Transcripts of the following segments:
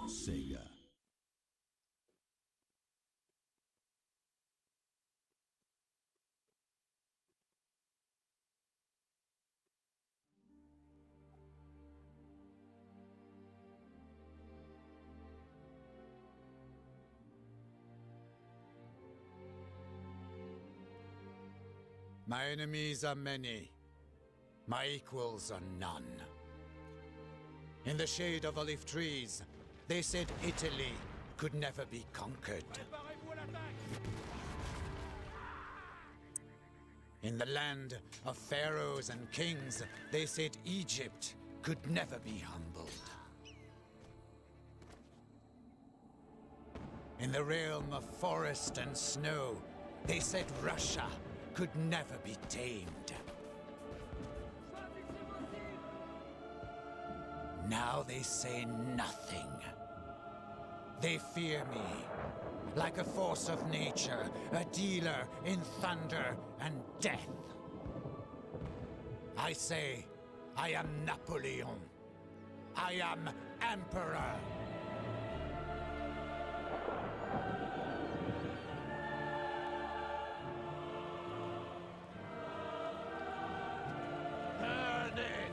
Sega. My enemies are many. My equals are none. In the shade of olive trees, they said Italy could never be conquered. In the land of pharaohs and kings, they said Egypt could never be humbled. In the realm of forest and snow, they said Russia could never be tamed. Now they say nothing. They fear me, like a force of nature, a dealer in thunder and death. I say, I am Napoleon. I am Emperor. Burn it!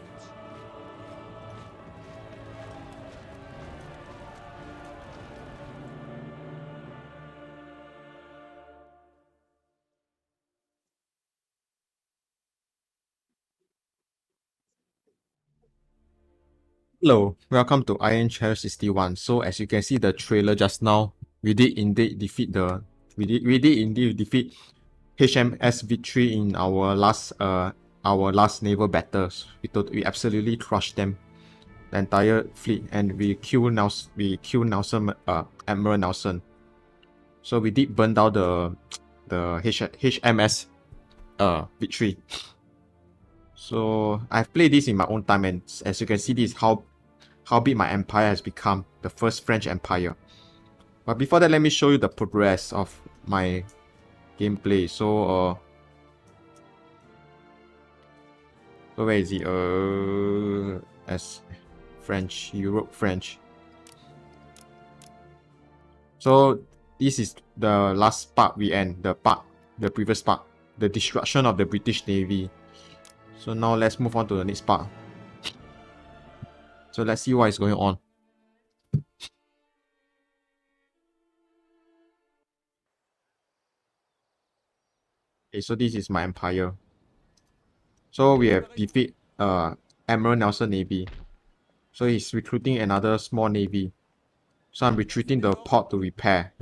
Hello, welcome to Iron Chair 61. So as you can see the trailer just now, we did indeed defeat HMS Victory in our last naval battles. We absolutely crushed them, the entire fleet, and we killed Nelson, Admiral Nelson. So we did burn down the HMS Victory. So I've played this in my own time, and as you can see, this is how big my empire has become, the first French Empire. But before that, let me show you the progress of my gameplay. So where is it? As French, Europe, French. So this is the last part we end, the previous part, the destruction of the British Navy. So now let's move on to the next part. So let's see what is going on. Okay, so this is my empire. So we have defeat Admiral Nelson Navy. So he's recruiting another small navy. So I'm retreating the port to repair.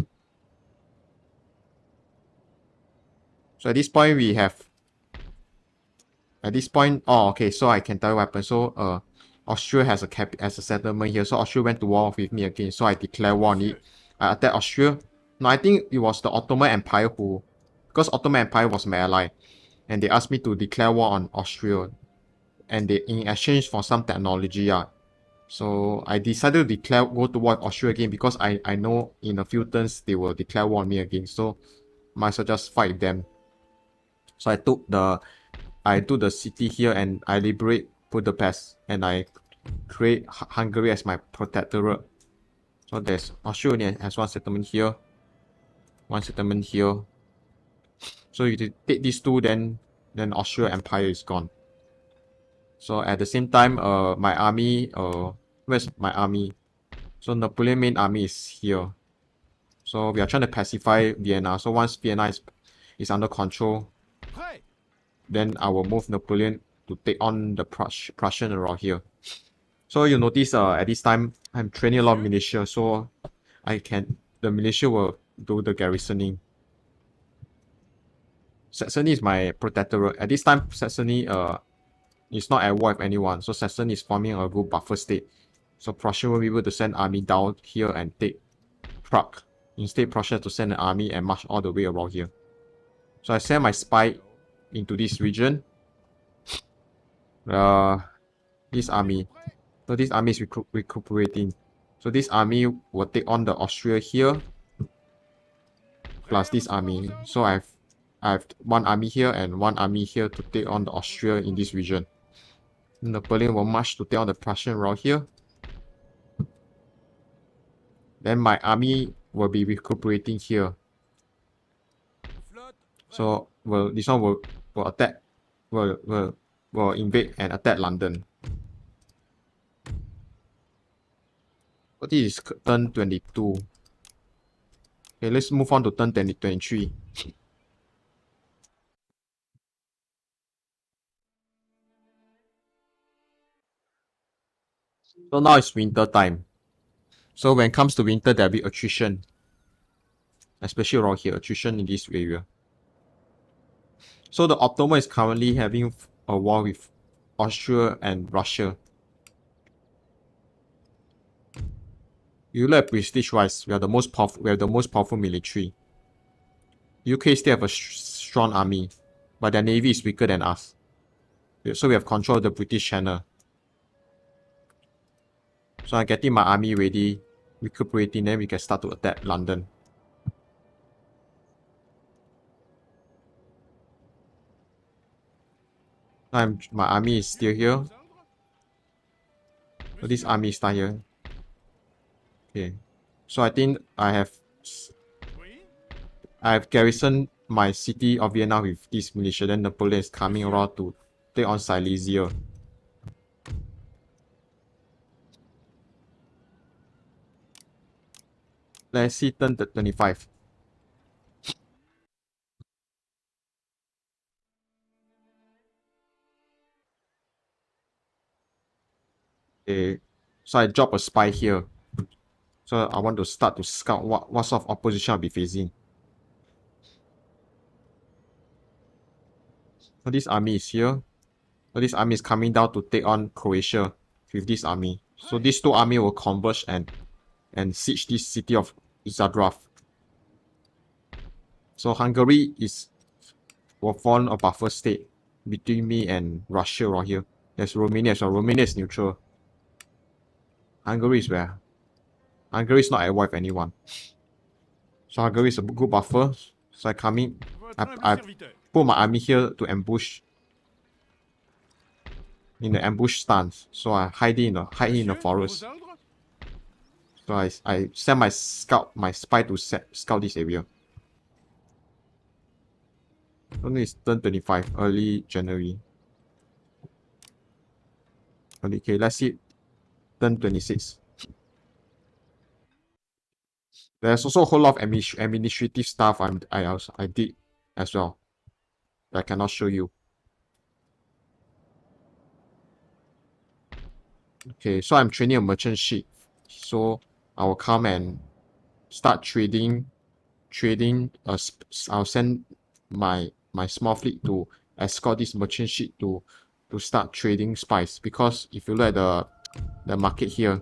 So at this point we have oh okay, so I can tell you what happened. So Austria has a settlement here. So Austria went to war with me again. So I declare war on it. I attacked Austria. No, I think it was the Ottoman Empire because Ottoman Empire was my ally, and they asked me to declare war on Austria, and they in exchange for some technology. So I decided to go to war with Austria again because I know in a few turns they will declare war on me again. So might as well just fight them. So I took the city here and I liberate Budapest, and I create Hungary as my protectorate. So there's Austria has one settlement here, one settlement here. So you take these two, then Austria Empire is gone. So at the same time, my army, where's my army? So Napoleon main army is here. So we are trying to pacify Vienna. So once Vienna is under control, then I will move Napoleon to take on the Prussian around here. So you notice at this time I'm training a lot of militia, so the militia will do the garrisoning. Saxony is my protectorate. At this time, Saxony is not at war with anyone, so Saxony is forming a good buffer state. So Prussia will be able to send army down here and take Prague. Instead, Prussia has to send an army and march all the way around here. So I send my spy into this region. This army. So this army is recuperating. So this army will take on the Austria here, plus this army. So I have one army here and one army here to take on the Austria in this region. Napoleon will march to take on the Prussian around here. Then my army will be recuperating here. So this one will attack, will invade and attack London. So this is turn 22. Okay, let's move on to turn 2023. So now it's winter time. So when it comes to winter, there'll be attrition. Especially around here, attrition in this area. So the Ottoman is currently having a war with Austria and Russia. You look at prestige wise, we are the most powerful. We have the most powerful military. UK still have a strong army, but their navy is weaker than us. So we have control of the British Channel. So I'm getting my army ready, recuperating, then we can start to attack London. My army is still here. So this army is still here. Okay. So I think I have garrisoned my city of Vienna with this militia. Then Napoleon is coming around to take on Silesia. Let's see turn 25. Okay. So I drop a spy here. So I want to start to scout what sort of opposition I'll be facing. So this army is here. So this army is coming down to take on Croatia with this army. So these two armies will converge and siege this city of Zagreb. So Hungary will form a buffer state between me and Russia right here. There's Romania, so Romania is neutral. Hungary is where? Hungary is not at war with anyone. So Hungary is a good buffer. So I put my army here to ambush in the ambush stance. So I hide in the forest. So I send my spy to scout this area. Only it's turn 25, early January. Okay, let's see turn 26. There's also a whole lot of administrative stuff I did as well. I cannot show you. Okay, so I'm training a merchant ship. So I will come and start trading. I'll send my small fleet to escort this merchant ship to start trading spice. Because if you look at the market here,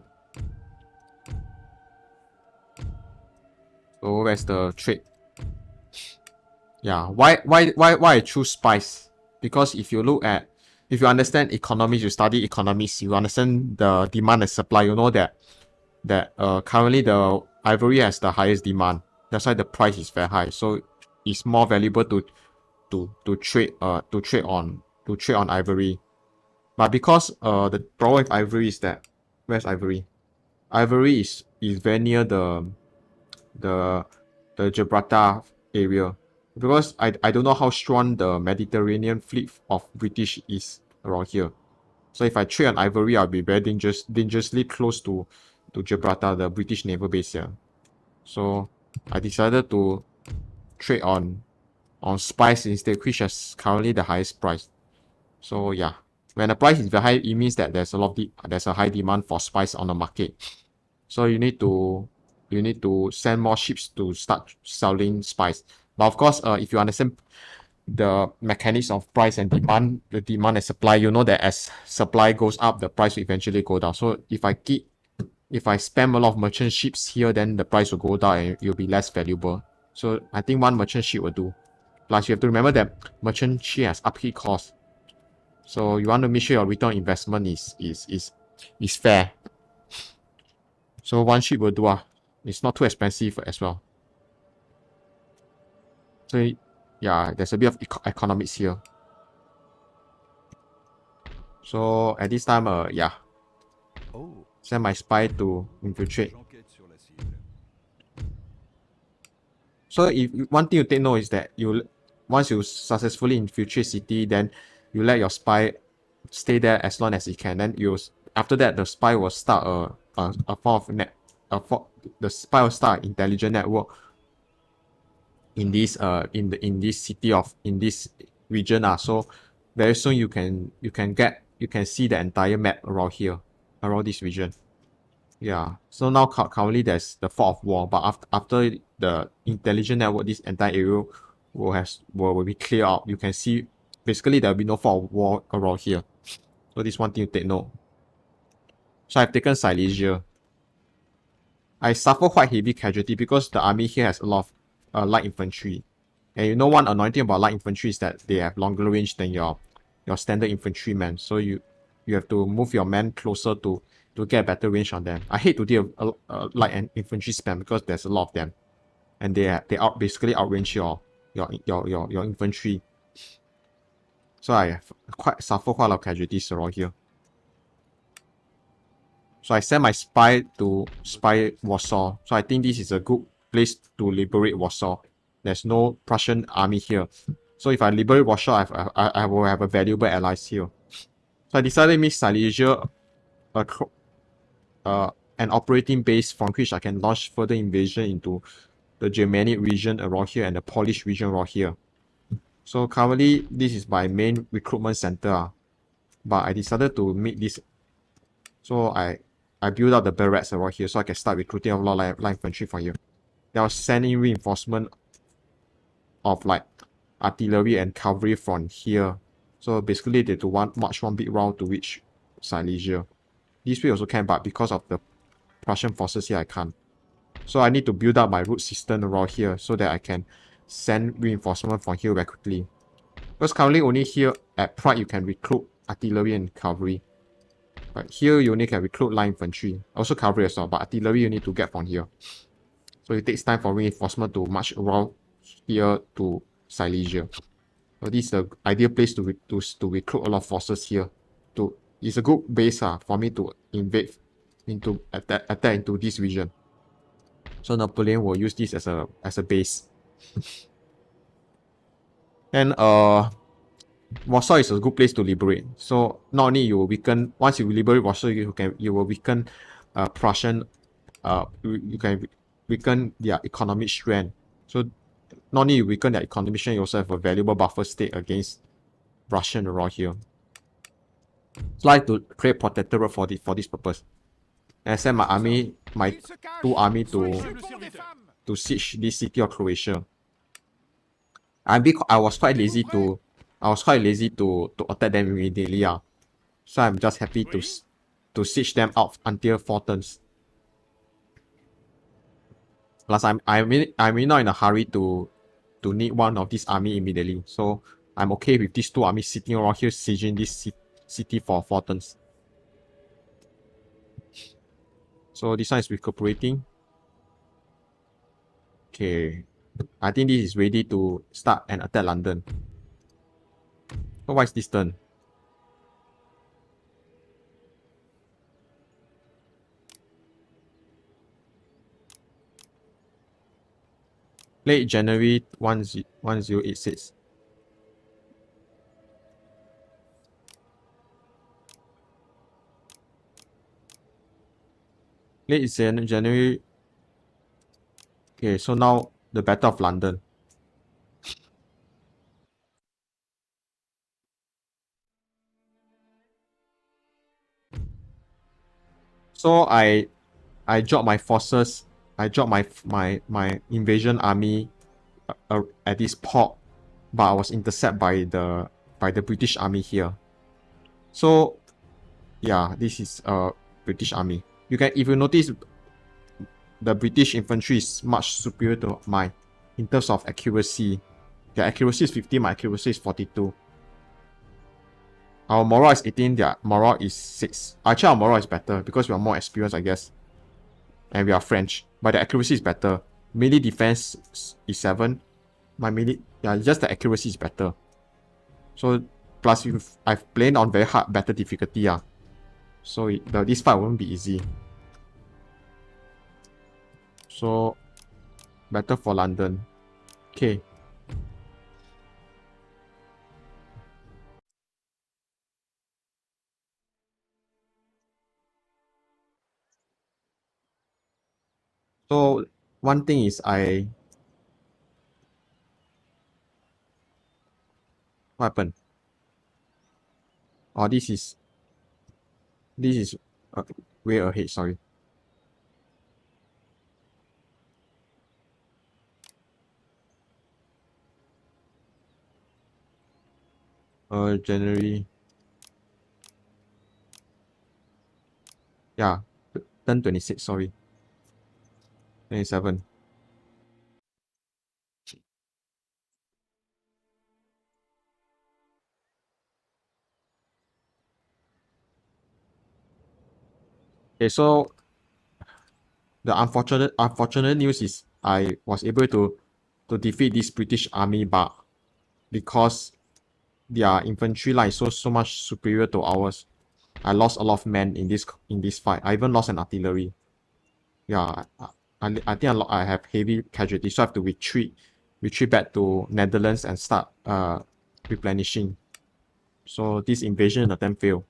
so where's the trade? Yeah, why I choose spice? Because if you understand economics, you study economics, you understand the demand and supply, you know that currently the ivory has the highest demand. That's why the price is very high. So it's more valuable to trade on ivory. But because the problem with ivory is that, where's ivory? Ivory is very near the Gibraltar area. Because I don't know how strong the Mediterranean fleet of British is around here. So if I trade on ivory, I'll be very dangerously close to Gibraltar, the British naval base here. So I decided to trade on spice instead, which is currently the highest price. So yeah, when the price is very high, it means that there's a high demand for spice on the market. So you need to send more ships to start selling spice. But of course, if you understand the mechanics of price and demand, the demand and supply, you know that as supply goes up, the price will eventually go down. So if I spam a lot of merchant ships here, then the price will go down and it will be less valuable. So I think one merchant ship will do. Plus, you have to remember that merchant ship has upkeep costs. So you want to make sure your return on investment is fair. So one ship will do. It's not too expensive as well. So yeah, there's a bit of economics here. So at this time, send my spy to infiltrate. So if one thing you take note is that once you successfully infiltrate city, then you let your spy stay there as long as he can. Then after that the spy will start a form of the spy will start an intelligent network in this in this city in this region. So very soon you can see the entire map around here, around this region. Yeah, so now currently there's the fog of war, but after the intelligent network, this entire area will be cleared out. You can see basically there'll be no fog of war around here. So this one thing you take note. So I've taken Silesia. I suffer quite heavy casualty because the army here has a lot of light infantry. And you know one annoying thing about light infantry is that they have longer range than your standard infantrymen. So you have to move your men closer to get better range on them. I hate to do a light and infantry spam because there's a lot of them, and they basically outrange your infantry. So I have suffer quite a lot of casualties around here. So I send my spy to spy Warsaw. So I think this is a good place to liberate Warsaw. There's no Prussian army here. So if I liberate Warsaw, I will have a valuable allies here. So I decided to make Silesia an operating base from which I can launch further invasion into the Germanic region around here and the Polish region around here. So currently, this is my main recruitment center. But I decided to make this. So I build up the barracks around here so I can start recruiting a lot of light infantry from here. Then I was sending reinforcement of like artillery and cavalry from here. So basically they do march one big round to reach Silesia. This way also can, but because of the Prussian forces here I can't. So I need to build up my route system around here so that I can send reinforcement from here very quickly. Because currently only here at Prague you can recruit artillery and cavalry. But here you only can recruit light infantry. Also cavalry as well, but artillery you need to get from here. So it takes time for reinforcement to march around here to Silesia. So this is the ideal place to recruit a lot of forces here. It's a good base for me to invade into attack into this region. So Napoleon will use this as a base. And Warsaw is a good place to liberate. So not only you will weaken, once you liberate Warsaw, you will weaken Prussian. You can weaken their economic strength. So not only you weaken their economic strength, you also have a valuable buffer state against Russian around here. So I like to create protectorate for this purpose. And I send my army, my 2 army to siege this city of Croatia. I was quite lazy to attack them immediately. So I'm just happy to siege them out until 4 turns. Plus I'm really not in a hurry to need one of this army immediately. So I'm okay with these 2 armies sitting around here sieging this city for 4 turns. So this one is recuperating. Okay. I think this is ready to start and attack London. So what is this turn? Late January 1086. Late January. Okay, so now the Battle of London. So I dropped my forces. I dropped my invasion army at this port, but I was intercepted by the British army here. So yeah, this is British army. If you notice, the British infantry is much superior to mine in terms of accuracy. Their accuracy is 50, my accuracy is 42. Our morale is 18, their morale is 6. Actually, our morale is better because we are more experienced, I guess. And we are French. But the accuracy is better. Melee defense is 7. My melee, yeah, just the accuracy is better. So, plus I've played on very hard battle difficulty. So this fight won't be easy. So, battle for London. Okay. So one thing is what happened? Oh, this is way ahead. Sorry. January. Yeah, turn 26. Sorry, 27. Okay, so the unfortunate news is I was able to defeat this British army, but because their infantry line is so much superior to ours, I lost a lot of men in this fight. I even lost an artillery. Yeah, I think I have heavy casualties, so I have to retreat back to Netherlands and start replenishing. So this invasion attempt failed.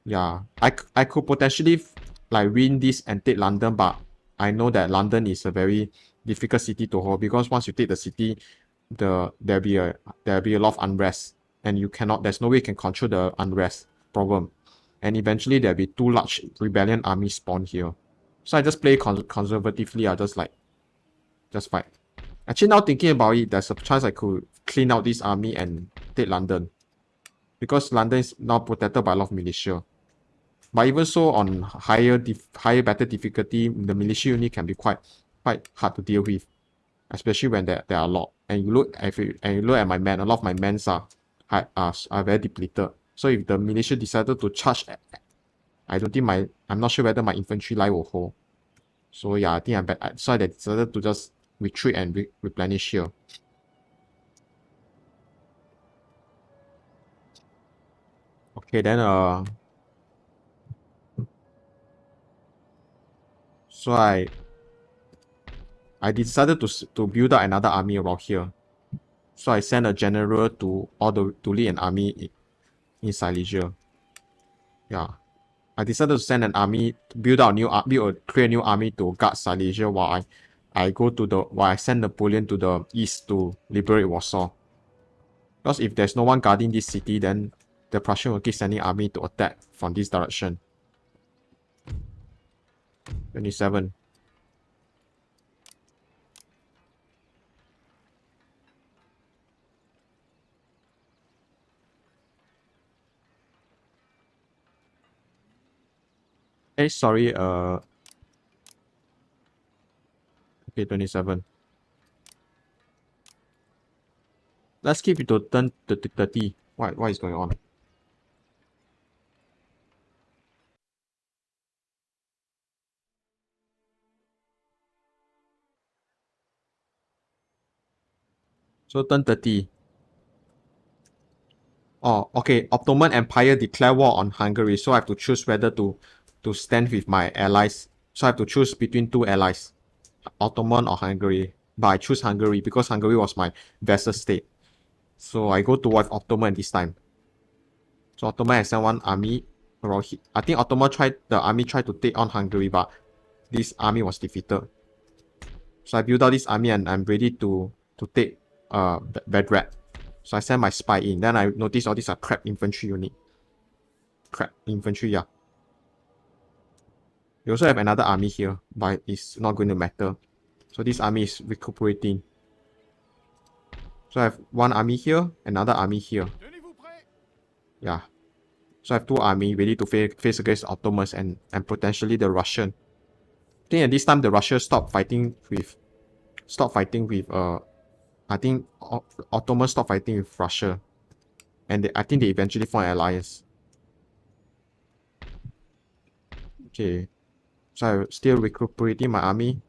Yeah, I could potentially like win this and take London, but I know that London is a very difficult city to hold because once you take the city, there'll be a lot of unrest, and you cannot. There's no way you can control the unrest problem, and eventually there'll be two large rebellion armies spawn here. So I just play conservatively. I just fight. Actually, now thinking about it, there's a chance I could clean out this army and take London because London is now protected by a lot of militia. But even so, on higher battle difficulty, the militia unit can be quite hard to deal with, especially when there are a lot. And you look at my men, a lot of my men are very depleted. So if the militia decided to charge, I don't think I'm not sure whether my infantry line will hold. So yeah, I think so I decided to just retreat and replenish here. Okay, then so I decided to build up another army around here. So I sent a general to lead an army in Silesia. Yeah. I decided to send an army to create a new army to guard Silesia while I send Napoleon to the east to liberate Warsaw. Because if there's no one guarding this city, then the Prussian will keep sending army to attack from this direction. 27. Hey, sorry, okay, 27. Let's keep it to turn 30. What is going on? So turn 30. Oh, okay. Ottoman Empire declare war on Hungary, so I have to choose whether to stand with my allies. So I have to choose between two allies, Ottoman or Hungary. But I choose Hungary because Hungary was my vassal state. So I go to war with Ottoman this time. So Ottoman has sent one army around here. I think the army tried to take on Hungary, but this army was defeated. So I build out this army and I'm ready to take Belgrade. So I send my spy in. Then I notice all these are crap infantry unit. Crap infantry, yeah. We also have another army here, but it's not going to matter. So this army is recuperating. So I have one army here, another army here. Yeah. So I have two army ready to face against Ottomans and potentially the Russian. I think at this time the Russia stopped fighting with I think Ottomans stopped fighting with Russia. And I think they eventually formed an alliance. Okay. So I'm still recuperating my army.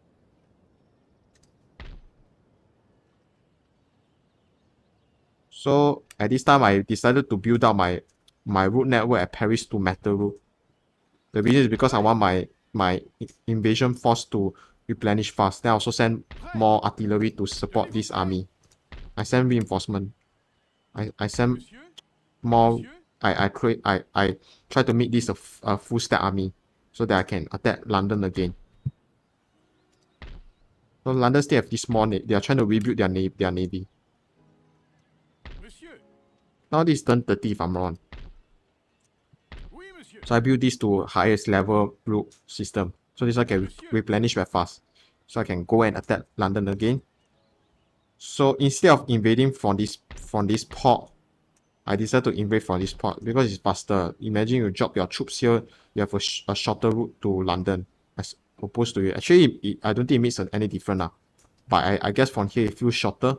So at this time I decided to build out my route network at Paris to Metal Route. The reason is because I want my invasion force to replenish fast. Then I also send more artillery to support this army. I send reinforcement. I send Monsieur? more. Monsieur? I try to make this a full stack army so that I can attack London again. So London still have this small they are trying to rebuild their navy. Monsieur? Now this is turn 30 if I'm wrong. Oui, monsieur. So I build this to highest level route system. So this one can replenish very fast. So I can go and attack London again. So instead of invading from this port, I decided to invade from this port because it's faster. Imagine you drop your troops here, you have a shorter route to London as opposed to it. Actually, I don't think it makes any difference now. But I guess from here it feels shorter.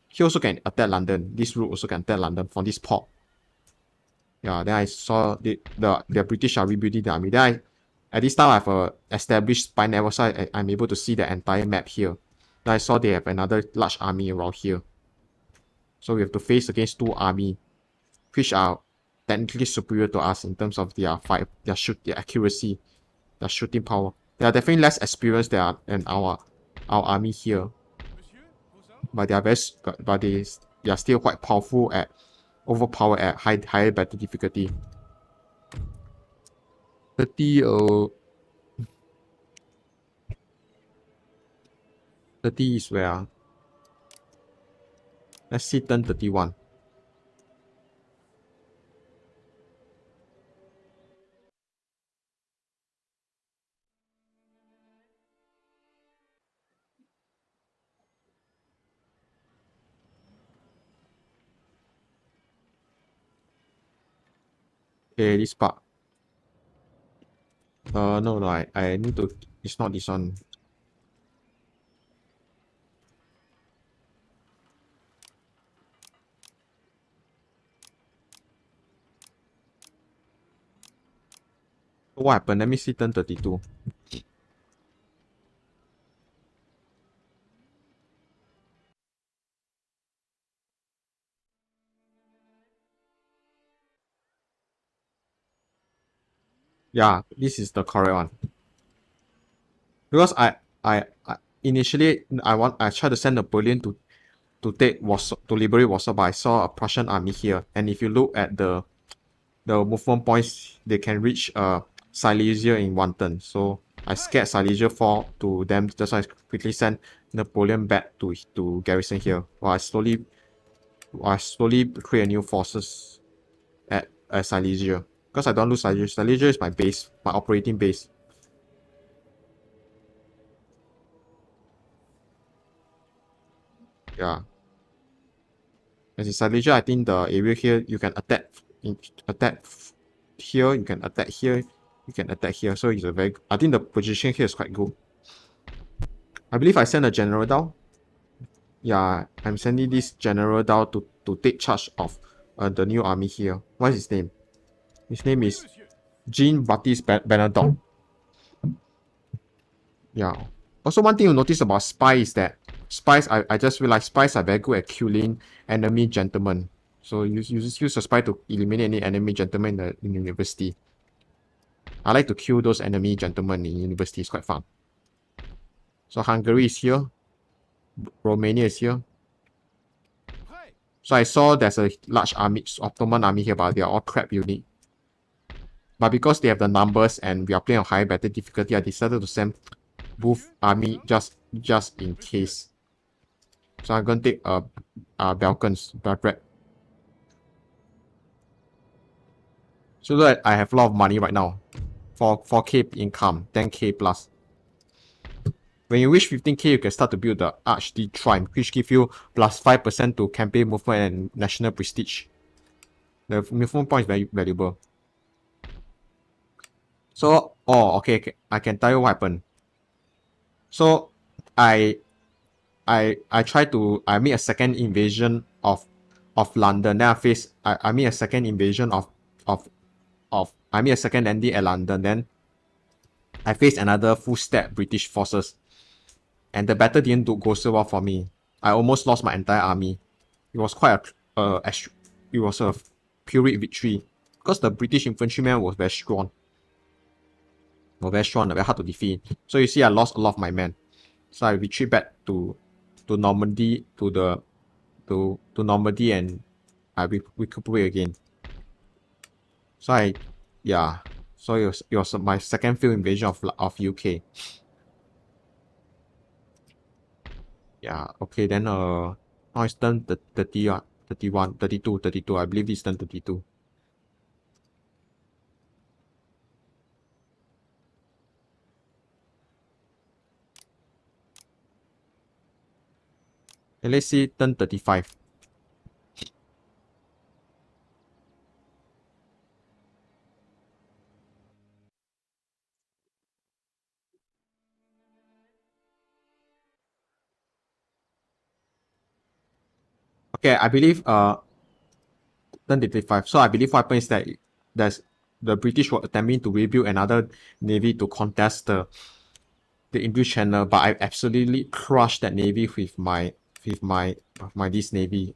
He also can attack London. This route also can attack London from this port. Yeah, then I saw the British are rebuilding the army. Then at this time I have a established spy network, so I'm able to see the entire map here. Then I saw they have another large army around here. So we have to face against two army, which are technically superior to us in terms of their their accuracy, their shooting power. They are definitely less experienced than our army here, Monsieur? Vos ordres? but they are they are still quite overpowered at higher battle difficulty. 30 30 is where? Let's see turn 31. Okay, this part. No, I need to. It's not this one. What happened? Let me see turn 32. Yeah, this is the correct one. Because I initially I tried to send Napoleon to take Warsaw, to liberate Warsaw, but I saw a Prussian army here. And if you look at the movement points, they can reach Silesia in one turn. So I scared Silesia fall to them. That's why I quickly sent Napoleon back to garrison here. While I slowly create new forces at Silesia. Because I don't lose Silesia. Silesia is my base, my operating base. Yeah. As in Silesia, I think the area here you can attack here, you can attack here, you can attack here. So it's a very I think the position here is quite good. I believe I sent a general down. Yeah, I'm sending this general down to take charge of the new army here. What is his name? His name Oui, is monsieur. Jean-Baptiste Bernadotte. Yeah. Also, one thing you notice about spy is that spies, I just realized spies are very good at killing enemy gentlemen. So you just use a spy to eliminate any enemy gentlemen in university. I like to kill those enemy gentlemen in university. It's quite fun. So Hungary is here. Romania is here. Prêt. So I saw there's a large army, Ottoman army here, but they are all crap unit. But because they have the numbers and we are playing on high battle difficulty, I decided to send both army just in case. So I'm gonna take Balkans, Belgrade. So that I have a lot of money right now. 4K income, 10K plus. When you reach 15K, you can start to build the Arch-D Triumph, which give you plus 5% to campaign movement and national prestige. The movement point is very valuable. So, okay, I can tell you what happened. So, I try to I made a second invasion of London. Then I made a second invasion of I made a second landing at London. Then I faced another full stack British forces, and the battle didn't go so well for me. I almost lost my entire army. It was quite it was a pyrrhic victory because the British infantrymen was very strong. Very strong and very hard to defeat. So you see, I lost a lot of my men. So I retreat back to Normandy to Normandy and I recuperate again. So yeah. So it was my second field invasion of UK. Yeah, okay, then now it's turn 30, 31, 32, 32. I believe it's turn 32. And let's see turn 35. Okay, I believe turn 35. So I believe what happened is that there's the British were attempting to rebuild another navy to contest the English Channel, but I absolutely crushed that navy with my this navy.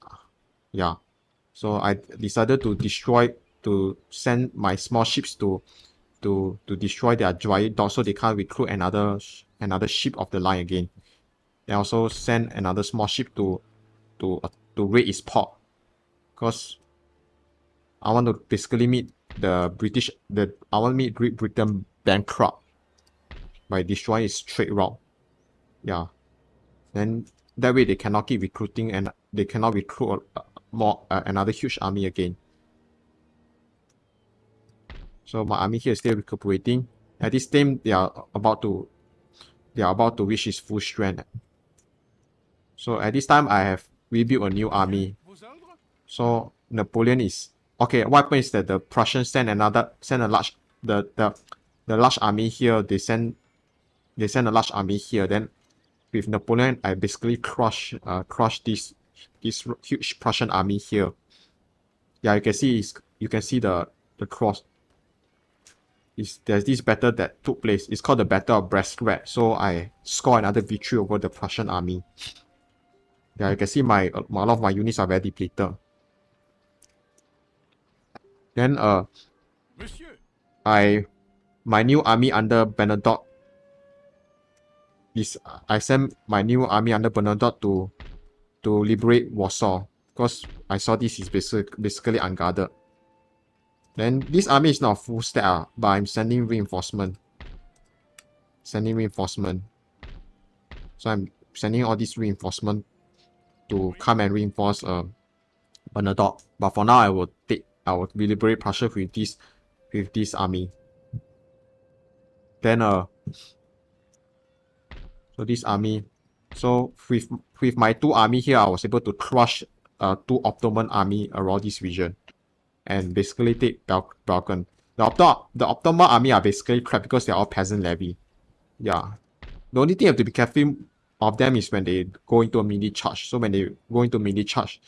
Yeah. So I decided to send my small ships to destroy their dry dock so they can't recruit another ship of the line again. They also send another small ship to raid its port, because I want to basically meet I want to meet Great Britain bankrupt by destroying its trade route. Yeah. Then that way they cannot keep recruiting and they cannot recruit another huge army again. So my army here is still recuperating. At this time they are about to reach its full strength. So at this time I have rebuilt a new army. Vos ordres? So Napoleon is okay. What happened is that the Prussians send a large the large army here. They send a large army here. Then with Napoleon, I basically crush this huge Prussian army here. Yeah, you can see the cross. There's this battle that took place. It's called the Battle of Brest. So I score another victory over the Prussian army. Yeah, you can see a lot of my units are very depleted. Then Monsieur, my new army under Bernadotte I sent my new army under Bernadotte to liberate Warsaw, because I saw this is basically unguarded. Then this army is not full stack, but I'm sending reinforcement. So I'm sending all these reinforcement to come and reinforce Bernadotte. But for now, I will liberate Prussia with this army. Then so this army, so with my two army here, I was able to crush two Ottoman army around this region, and basically take Balkan. The Ottoman army are basically crap because they're all peasant levy. Yeah. The only thing you have to be careful of them is when they go into a melee charge. So when they go into melee charge,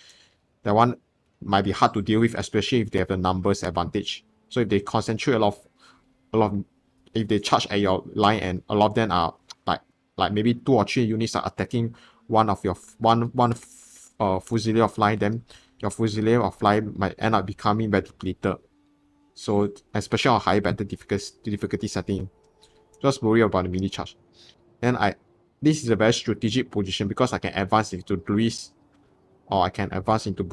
that one might be hard to deal with, especially if they have the numbers advantage. So if they concentrate if they charge at your line and a lot of them are like maybe 2 or 3 units are attacking one of your fusilier of line, then your fusilier of line might end up becoming very depleted. So especially on high battle difficulty setting, just worry about the melee charge. And this is a very strategic position because I can advance into Greece, or I can advance into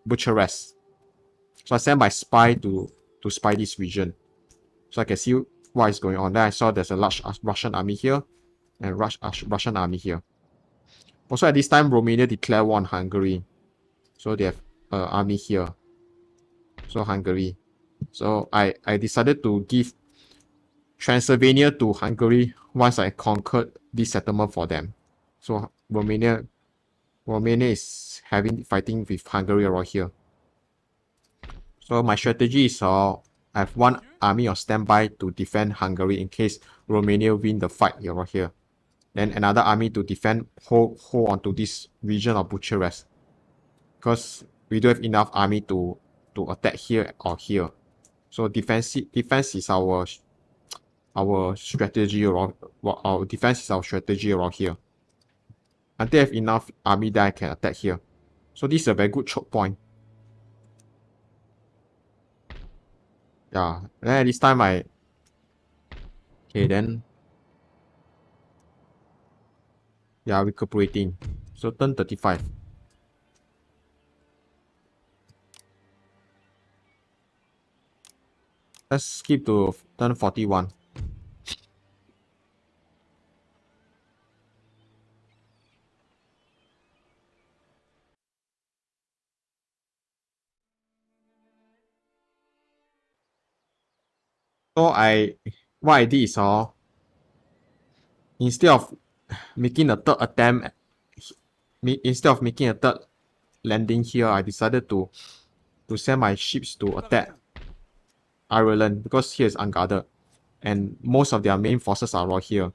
Bucharest. So I send my spy to spy this region, so I can see what is going on. Then I saw there's a large Russian army here and Russian army here. Also at this time, Romania declared war on Hungary, so they have army here. So Hungary. So I decided to give Transylvania to Hungary once I conquered this settlement for them. So Romania is fighting with Hungary around here. So my strategy is I have one army on standby to defend Hungary in case Romania win the fight around here. Then another army to hold onto this region of Bucharest, because we don't have enough army to attack here or here. So defense is our strategy around. Our defense is our strategy around here. Until I have enough army that I can attack here. So this is a very good choke point. Yeah. Then at this time okay, then Yeah, recuperating. So turn 35. Let's skip to turn 41. So what I did is instead of making a third attempt, instead of making a third landing here, I decided to send my ships to attack Ireland because here is unguarded and most of their main forces are right here.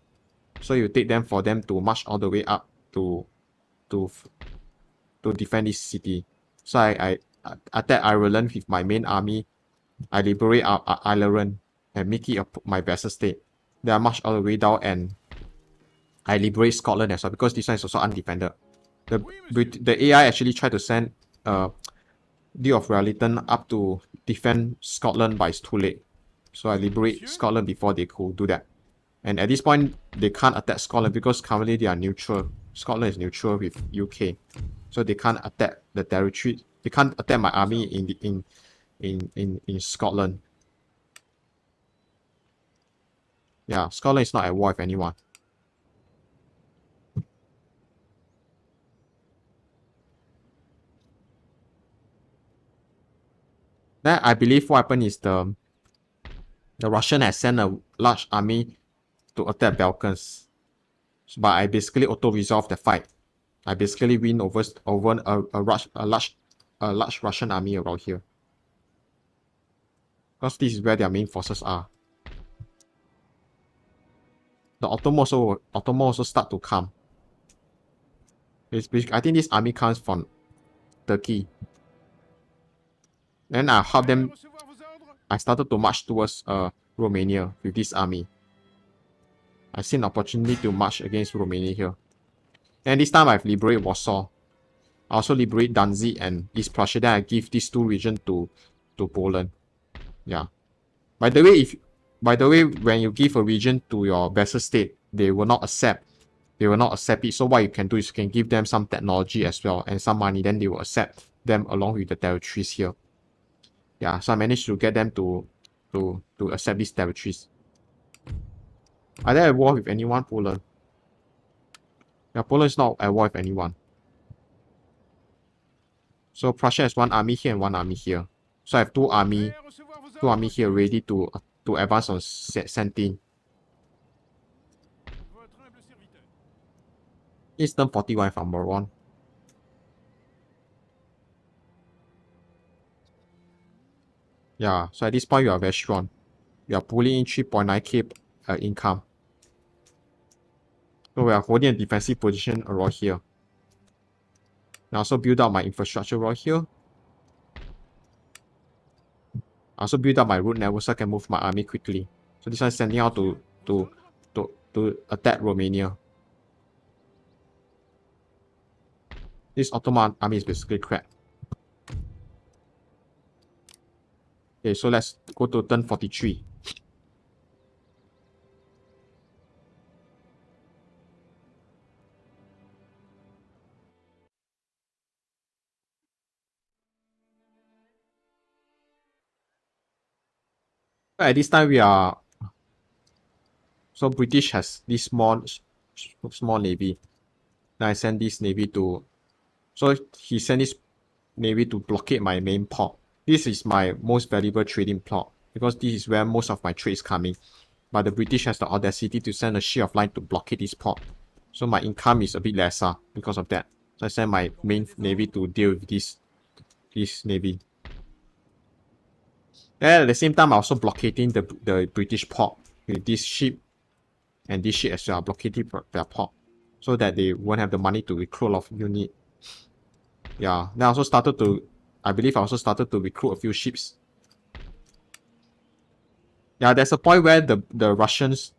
So you take them for them to march all the way up to to defend this city. So I attack Ireland with my main army. I liberate Ireland and make it my vessel state. Then I march all the way down and I liberate Scotland as well because this one is also undefended. The AI actually tried to send Duke of Wellington up to defend Scotland, but it's too late. So I liberate Scotland before they could do that. And at this point, they can't attack Scotland because currently they are neutral. Scotland is neutral with UK, so they can't attack the territory. They can't attack my army in Scotland. Yeah, Scotland is not at war with anyone. Then I believe what happened is the Russian has sent a large army to attack Balkans, but I basically auto-resolved the fight. I basically win over a large Russian army around here. Because this is where their main forces are. The Ottoman also start to come. I think this army comes from Turkey. Then I help them. I started to march towards Romania with this army. I see an opportunity to march against Romania here. And this time I've liberated Warsaw. I also liberate Danzig and East Prussia. Then I give these two regions to Poland. Yeah. By the way, when you give a region to your vassal state, they will not accept. They will not accept it. So what you can do is you can give them some technology as well and some money. Then they will accept them along with the territories here. Yeah. So I managed to get them to accept these territories. Are they at war with anyone, Poland? Yeah, Poland is not at war with anyone. So Prussia has one army here and one army here. So I have two army here ready to advance on Sentin. It's turn 41 if I'm wrong. Yeah, so at this point you are very strong. You are pulling in 3.9k income. So we are holding a defensive position around here. I also build up my infrastructure around here. I also build up my route network so I can move my army quickly. So this one is sending out to attack Romania. This Ottoman army is basically crap. Okay, so let's go to turn 43. At this time we are... So British has this small navy. Then I send this navy to... So he sent this navy to blockade my main port. This is my most valuable trading plot because this is where most of my trade is coming. But the British has the audacity to send a ship of line to blockade this port. So my income is a bit lesser because of that. So I send my main navy to deal with this navy. And at the same time, I'm also blockading the British port with this ship and this ship as well, blockading their port so that they won't have the money to recruit a lot of unit. Yeah, then I also started to, I believe I also started to recruit a few ships. Yeah, there's a point where the Russians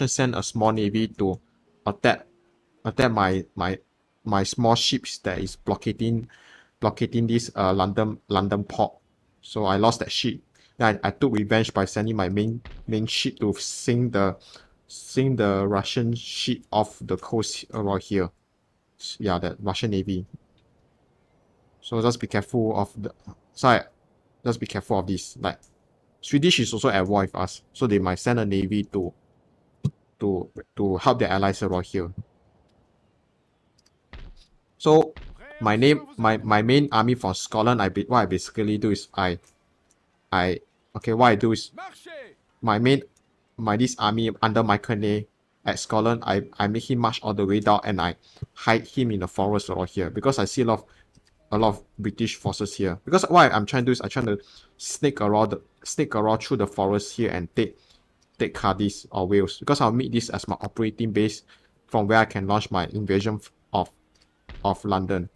send a small navy to attack my small ships that is blockading this London port. So I lost that ship. Then I took revenge by sending my main ship to sink the Russian ship off the coast around here. Yeah, that Russian Navy. So just be careful of the... So just be careful of this. Like, Swedish is also at war with us. So they might send a navy to help their allies around here. So my main army from Scotland, what I basically do is what I do is Marchez! this army under Michael Ney at Scotland, I make him march all the way down and I hide him in the forest around here because I see a lot of British forces here. Because what I'm trying to do is I'm trying to sneak around through the forest here and take Cardiff or Wales because I'll make this as my operating base from where I can launch my invasion of London.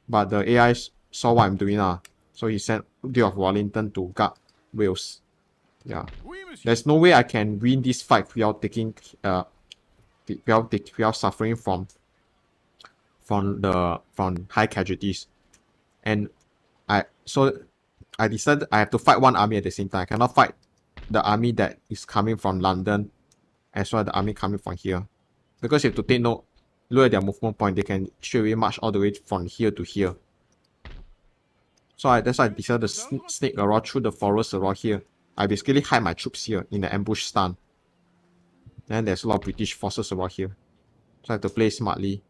But the AI saw what I'm doing now, so he sent Duke of Wellington to guard Wales. Yeah, Oui, monsieur. there's no way I can win this fight without suffering from high casualties. And I decided I have to fight one army at the same time. I cannot fight the army that is coming from London as well as the army coming from here. Because you have to take note, look at their movement point, they can straight away march all the way from here to here. So that's why I decided to sneak around through the forest around here. I basically hide my troops here in the ambush stand. And there's a lot of British forces around here. So I have to play smartly.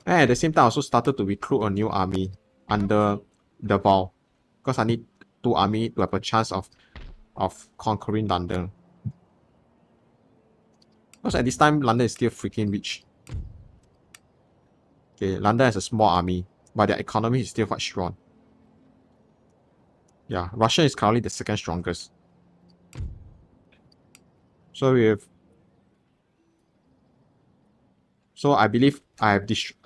And at the same time, I also started to recruit a new army under the Val. Because I need 2 army to have a chance of conquering London. Because at this time, London is still freaking rich. Okay, London has a small army, but their economy is still quite strong. Yeah, Russia is currently the second strongest. So we have... So I believe I've defeated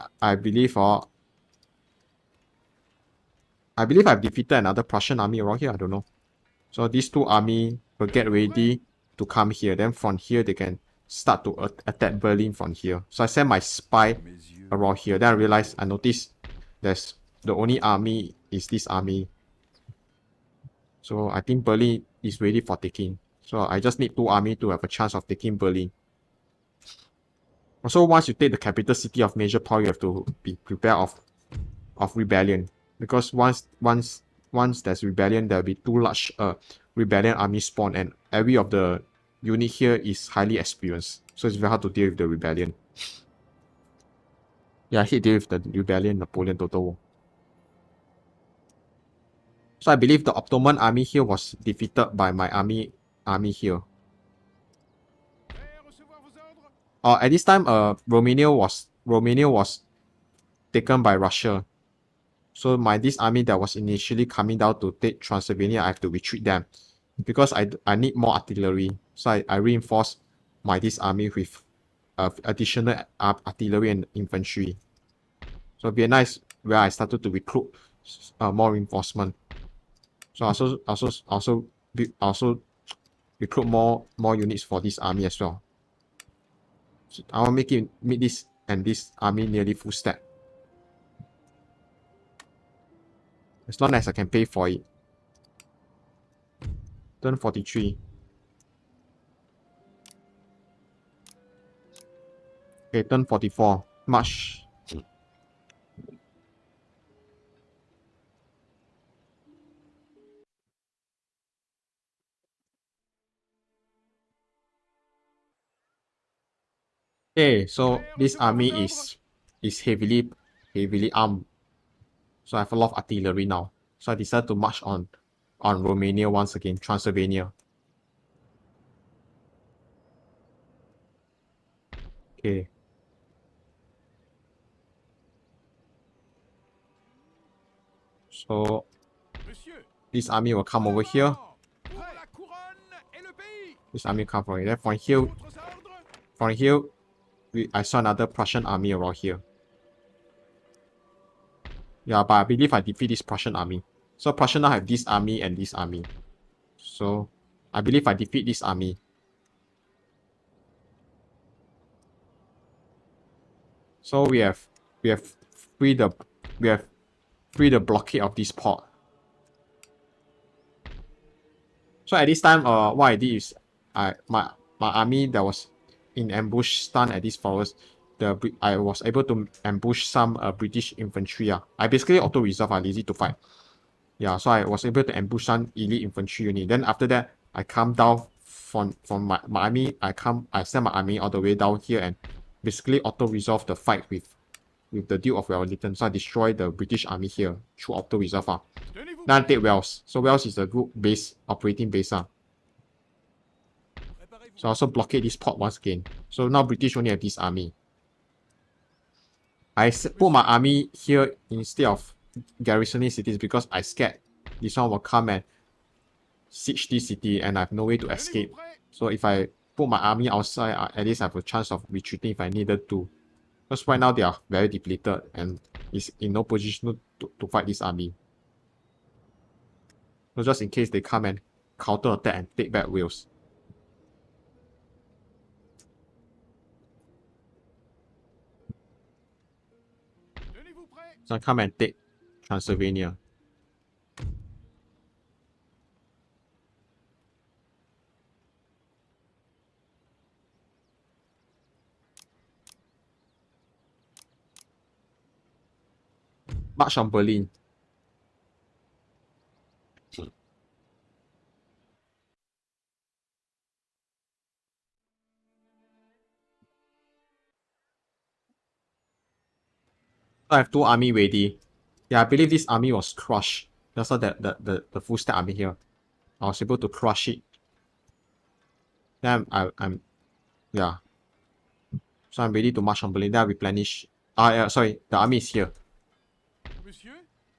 another Prussian army around here. I don't know. So these 2 army will get ready to come here. Then from here they can start to attack Berlin from here. So I sent my spy around here. Then I noticed there's the only army is this army. So I think Berlin is ready for taking. So I just need 2 army to have a chance of taking Berlin. Also, once you take the capital city of major power, you have to be prepared of rebellion. Because once there's rebellion, there'll be 2 large rebellion army spawn, and every of the unit here is highly experienced. So it's very hard to deal with the rebellion. Yeah, I hate dealing with the rebellion, Napoleon Total War. So I believe the Ottoman army here was defeated by my army here. At this time, Romania was taken by Russia. So this army that was initially coming down to take Transylvania, I have to retreat them. Because I need more artillery. So I reinforce this army with additional artillery and infantry. So Vienna is where I started to recruit more reinforcement. So I also recruit more units for this army as well. So I want to make this and this army nearly full stack. As long as I can pay for it. Turn 43. Okay, turn 44. March. Okay, so this army is heavily armed. So I have a lot of artillery now. So I decided to march on Romania once again, Transylvania. Okay. So this army will come over here. This army come from here. Then from here, I saw another Prussian army around here. Yeah, but I believe I defeat this Prussian army. So Prussia now have this army and this army. So I believe I defeat this army. So we have freed the blockade of this port. So at this time, what I did is my army that was in ambush stand at this forest, I was able to ambush some British infantry. I basically auto resolve. Lazy to fight. Yeah, so I was able to ambush some elite infantry unit. Then after that, I come down from my army. I send my army all the way down here and basically auto resolve the fight with the Duke of Wellington. So I destroy the British army here through auto resolve. Tenez-vous Then I prêts. take Wales. So Wales is a good base, operating base. Préparez-vous. So I also blockade this port once again. So now British only have this army. I put my army here instead of garrisoning cities because I scared this one will come and siege this city and I have no way to escape. Tenez-vous prêts. So if I put my army outside, at least I have a chance of retreating if I needed to. Because right now they are very depleted and is in no position to fight this army. So just in case they come and counter attack and take back Wales. Tenez-vous prêts. So I come and take Transylvania. March on Berlin. I have two army ready. Yeah, I believe this army was crushed. That's not the full stack army here. I was able to crush it. Then I'm yeah. So I'm ready to march on Berlin. Then I replenish. Yeah, sorry, the army is here. Monsieur.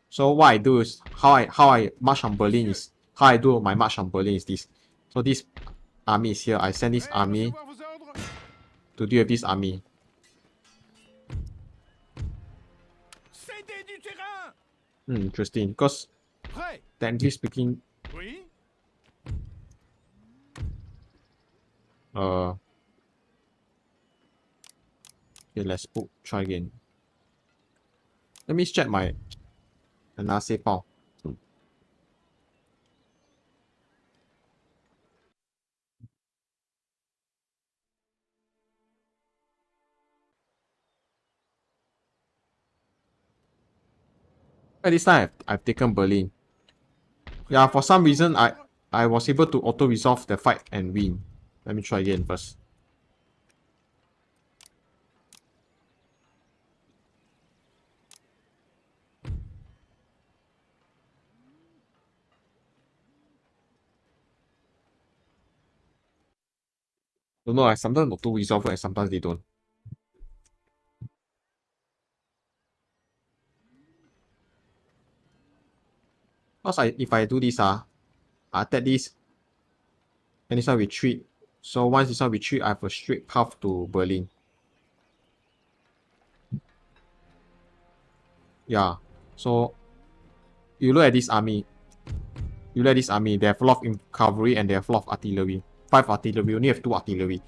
So what I do is how I march on Berlin is how I do my march on Berlin is this. So this army is here. I send this Prêt à army recevoir vos ordres. to deal with this army. Cédez du terrain. Interesting. Because Prêt. technically speaking, Oui. okay, let's try again. Let me check my another save file. This time I've taken Berlin. Yeah, for some reason I was able to auto resolve the fight and win. Let me try again first. Don't know, sometimes auto resolve and sometimes they don't. Because if I do this, I attack this, and this one retreat. So once this one retreat, I have a straight path to Berlin. Yeah. So you look at this army. You look at this army. They have a lot of cavalry and they have a lot of artillery. 5 artillery. We only have 2 artillery.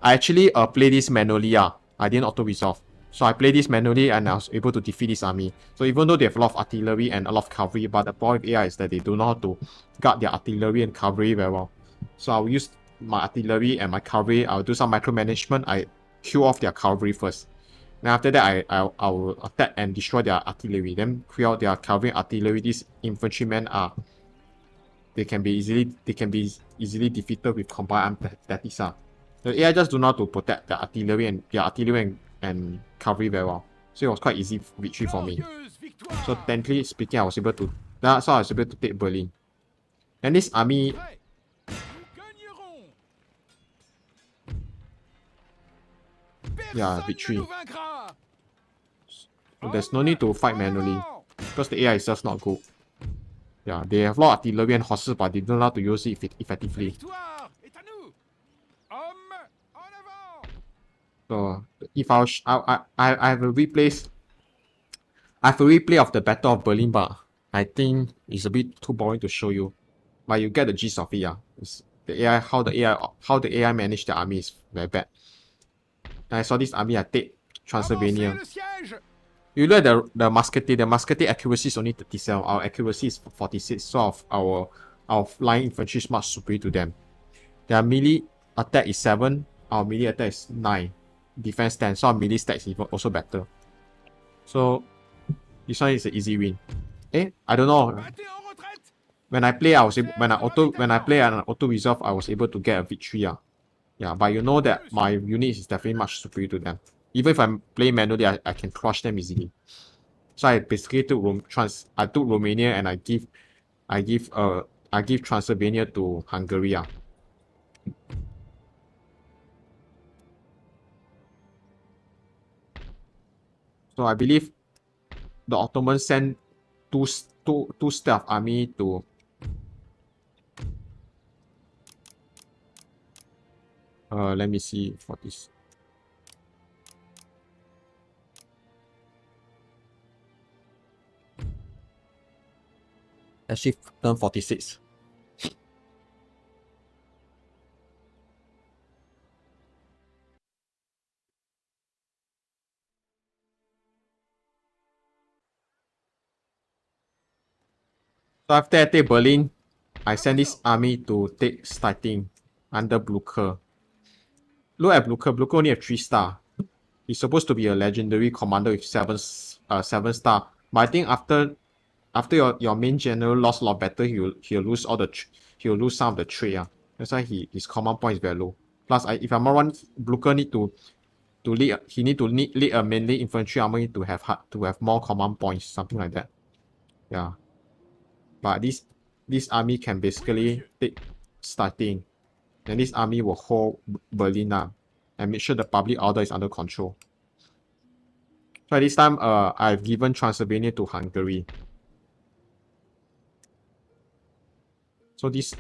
I actually play this manually. I didn't auto resolve. So I played this manually and I was able to defeat this army. So even though they have a lot of artillery and a lot of cavalry, but the problem with AI is that they don't know how to guard their artillery and cavalry very well. So I'll use my artillery and my cavalry. I'll do some micromanagement. I kill off their cavalry first. Then after that, I will attack and destroy their artillery. Then clear out their cavalry and artillery. These infantrymen are they can be easily defeated with combined arm tactics. The AI just do not to protect the artillery and cavalry very well. So it was quite easy victory for me. Glorieuse victoire. So technically speaking, I was able to take Berlin. And this army, Prêt. Nous gagnerons. yeah, Personne victory. ne nous vaincra. So there's no need to fight manually En avant. because the AI is just not good. Yeah, they have a lot of artillery and horses, but they don't know how to use it effectively. Victoire est à nous. Hommes en avant. So if I have a replay. I have a replay of the Battle of Berlin, but I think it's a bit too boring to show you. But you get the gist of it. It's the AI how the AI managed the army is very bad. And I saw this army I take Transylvania. Avancez le siège. You look at the musketeer accuracy is only 37. Our accuracy is 46. So our flying infantry is much superior to them. Their melee attack is 7. Our melee attack is 9. defense 10, so our melee stats is also better. So this one is an easy win. I don't know. Battez en retraite. When I play, when I play an auto resolve, I was able to get a victory. Yeah, but you know that my unit is definitely much superior to them. Even if I'm playing manually, I can crush them easily. So I basically took Romania and I give Transylvania to Hungary. So I believe the Ottomans sent two stealth army to let me see for this. Actually, turn 46. So after I take Berlin, I send this army to take Stettin under Blucher. Look at Blucher. Blucher only have 3 star. He's supposed to be a legendary commander with 7 star. But I think after your main general lost a lot of battle, he'll lose he'll lose some of the trait. That's why his command point is very low. Plus, if I'm not wrong, Blucher need to lead a melee infantry army to have more command points, something like that. Yeah. But this army can basically take starting, and this army will hold Berlin and make sure the public order is under control. So at this time, I've given Transylvania to Hungary. So this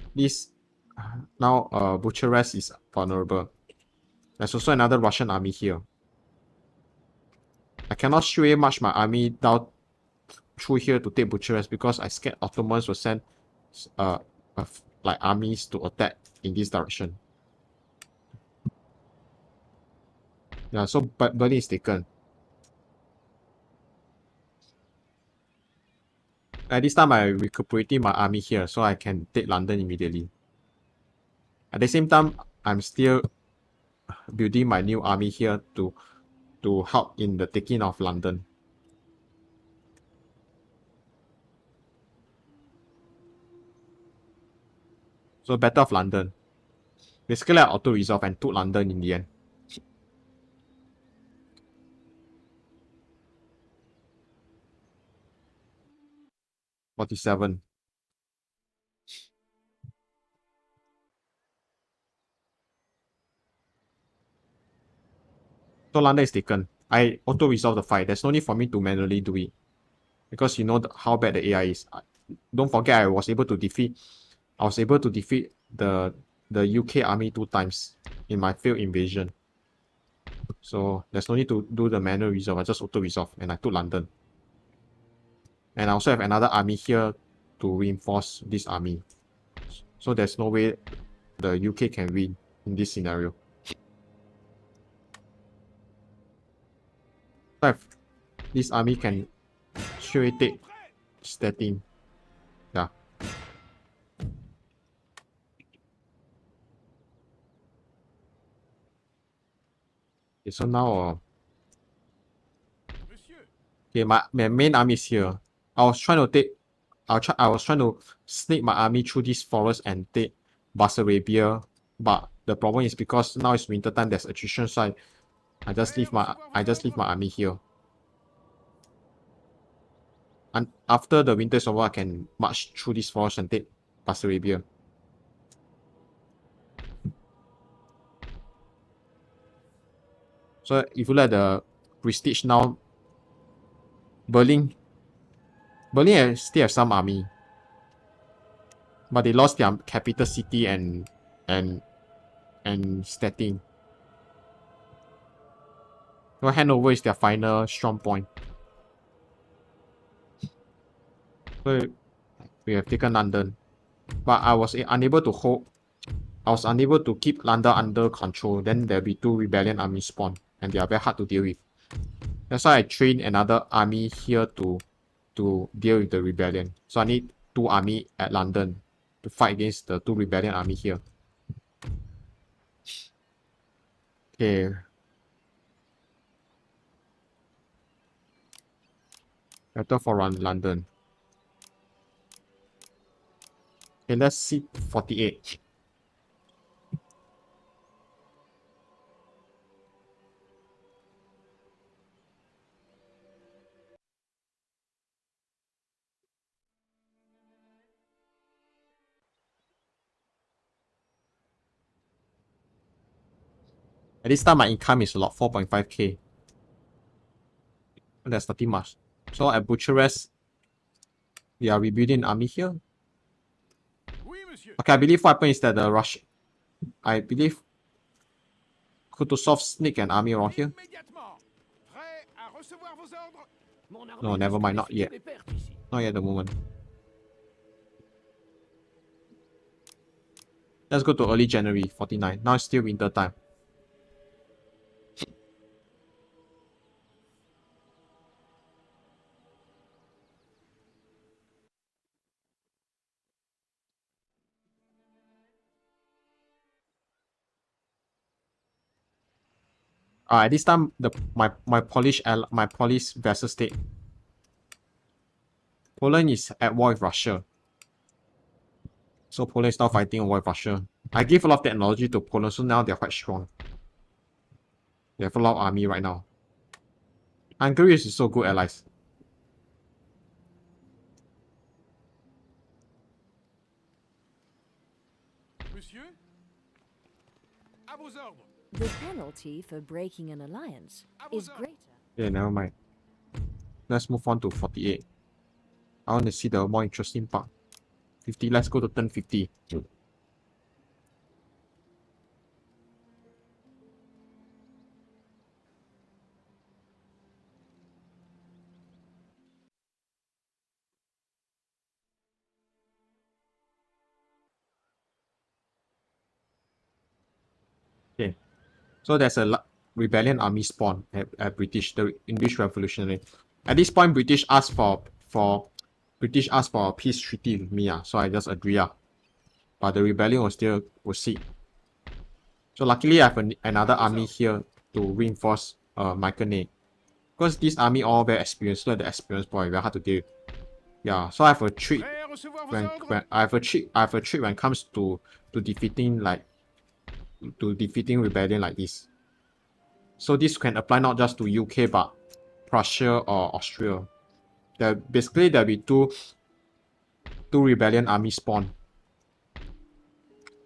now Bucharest is vulnerable. There's also another Russian army here. I cannot sway much my army down through here to take Bucharest because I scared Ottomans will send like armies to attack in this direction. Yeah, so Berlin is taken. At this time, I'm recuperating my army here so I can take London immediately. At the same time, I'm still building my new army here to help in the taking of London. So Battle of London. Basically, I auto-resolve and took London in the end. '47. So London is taken. I auto-resolve the fight. There's no need for me to manually do it. Because you know how bad the AI is. Don't forget I was able to defeat the UK army 2 times in my failed invasion. So there's no need to do the manual resolve. I just auto-resolve and I took London. And I also have another army here to reinforce this army. So there's no way the UK can win in this scenario. So this army can straight take Stettin. Yeah. Okay, so now okay, my main army is here. I was trying to sneak my army through this forest and take Bessarabia, but the problem is because now it's winter time, there's attrition, so I just leave my army here. And after the winter is over, I can march through this forest and take Bessarabia. So if you look at the prestige now, Berlin still have some army, but they lost their capital city and Stettin. So Hanover is their final strong point. So we have taken London, but I was unable to keep London under control. Then there'll be 2 rebellion armies spawn, and they are very hard to deal with. That's why I trained another army here to deal with the rebellion. So I need 2 army at London to fight against the 2 rebellion army here. Okay. Better for London. Okay, let's see 48. At this time, my income is a lot, 4.5k. That's nothing much. So at Bucharest, we are rebuilding army here. Oui, monsieur. Okay, I believe what happened is that the Rush, I believe Kutuzov sneak an army around here. Immédiatement. Prêt à recevoir vos ordres? No, never mind, not yet. Not yet at the moment. Let's go to early January, 49. Now it's still winter time. At this time, my Polish vassal state, Poland is at war with Russia. So Poland is now fighting a war with Russia. I give a lot of technology to Poland, so now they're quite strong. They have a lot of army right now. Hungary is so good allies. Monsieur? À vos ordres. The penalty for breaking an alliance is greater. Yeah, never mind. Let's move on to 48. I want to see the more interesting part. 50, let's go to turn 50. Okay, so there's a rebellion army spawn at British, the English Revolutionary. At this point, British asked for a peace treaty with me, so I just agree. But the rebellion was still proceed. So luckily, I have another army here to reinforce Michael Ney. Because this army all very experienced, so the experienced boy very hard to deal. Yeah, so I have a trick Prêt à recevoir vos when ordres? I have a trick when it comes to defeating rebellion like this. So this can apply not just to UK but Prussia or Austria. Basically there'll be two rebellion army spawn.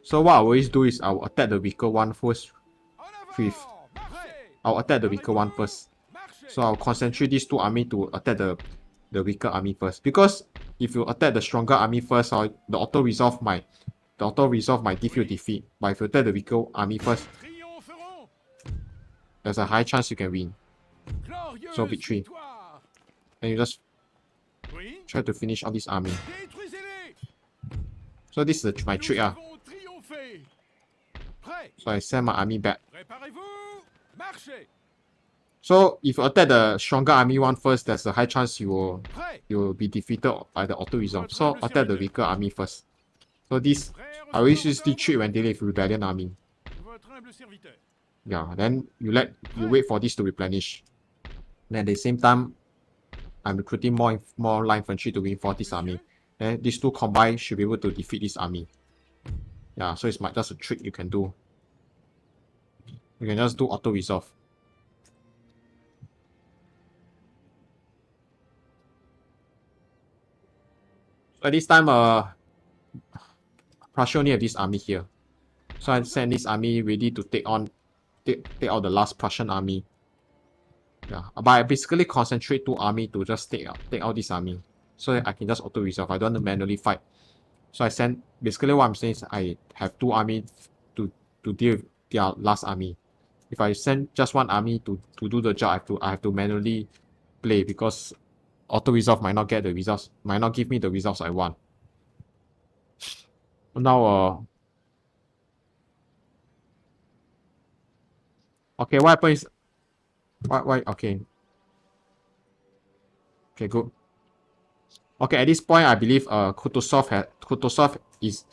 So what I always do is I'll attack the weaker one first. En avant! Fifth. Marchez! I'll attack the weaker one first. Marchez! So I'll concentrate these two army to attack the weaker army first. Because if you attack the stronger army first, the auto resolve might give you defeat. But if you attack the weaker army first, Triompheront! there's a high chance you can win. Glorieuse So victory. victoire! And you just Oui? try to finish all this army. Détruisez-les! So this is my Nous trick. avons triomphé! Prêt? So I send my army back. Préparez-vous! Marchez! So if you attack the stronger army one first, there's a high chance you Prêt! will be defeated by the auto resolve. So attack the weaker army first. So this I always use this trick when dealing with rebellion army. Votre humble serviteur. Yeah, then you wait for this to replenish. Then at the same time, I'm recruiting more line infantry to reinforce this army. Then these two combined should be able to defeat this army. Yeah, so it's just a trick you can do. You can just do auto resolve. So at this time, Prussia only have this army here. So I send this army ready to take out the last Prussian army. Yeah, but I basically concentrate two army to just take out this army. So that I can just auto resolve. I don't want to manually fight. So I send basically what I'm saying is I have two army to deal with their last army. If I send just one army to do the job, I have to manually play because auto resolve might not get the results, might not give me the results I want. Now okay, what happens is why okay. Okay, good. Okay, at this point I believe Kutuzov is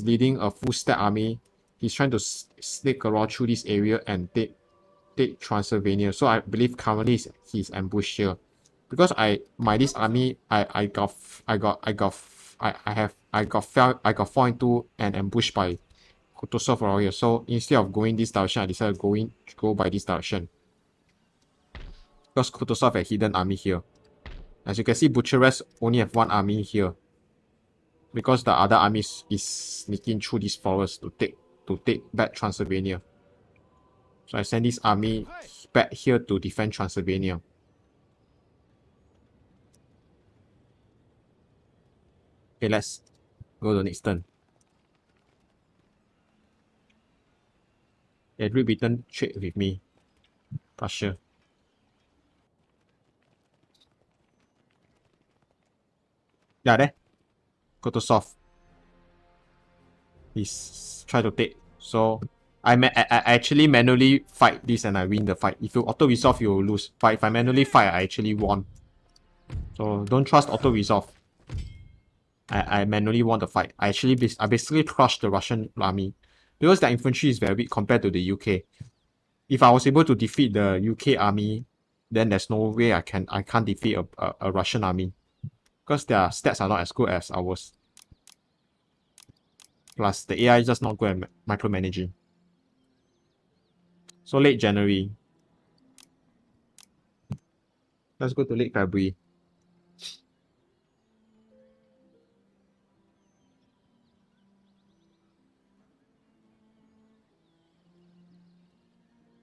leading a full stack army. He's trying to sneak around through this area and take Transylvania. So I believe currently he's ambushed here. because this army I got fall into an ambush by Kutuzov warrior. So instead of going this direction, I decided to go by this direction. Because Kutuzov had hidden army here. As you can see, Bucharest only have one army here. Because the other army is sneaking through this forest to take back Transylvania. So I send this army back here to defend Transylvania. Okay, let's go to the next turn. Yeah, Great Britain trade with me. Prussia. Yeah, there. Kutuzov. He's try to take. So I actually manually fight this and I win the fight. If you auto resolve, you will lose. But if I manually fight, I actually won. So don't trust auto resolve. I manually won the fight. I basically crushed the Russian army because their infantry is very weak compared to the UK. If I was able to defeat the UK army, then there's no way I can't defeat a Russian army because their stats are not as good as ours. Plus the AI is just not good at micromanaging. So late January. Let's go to late February.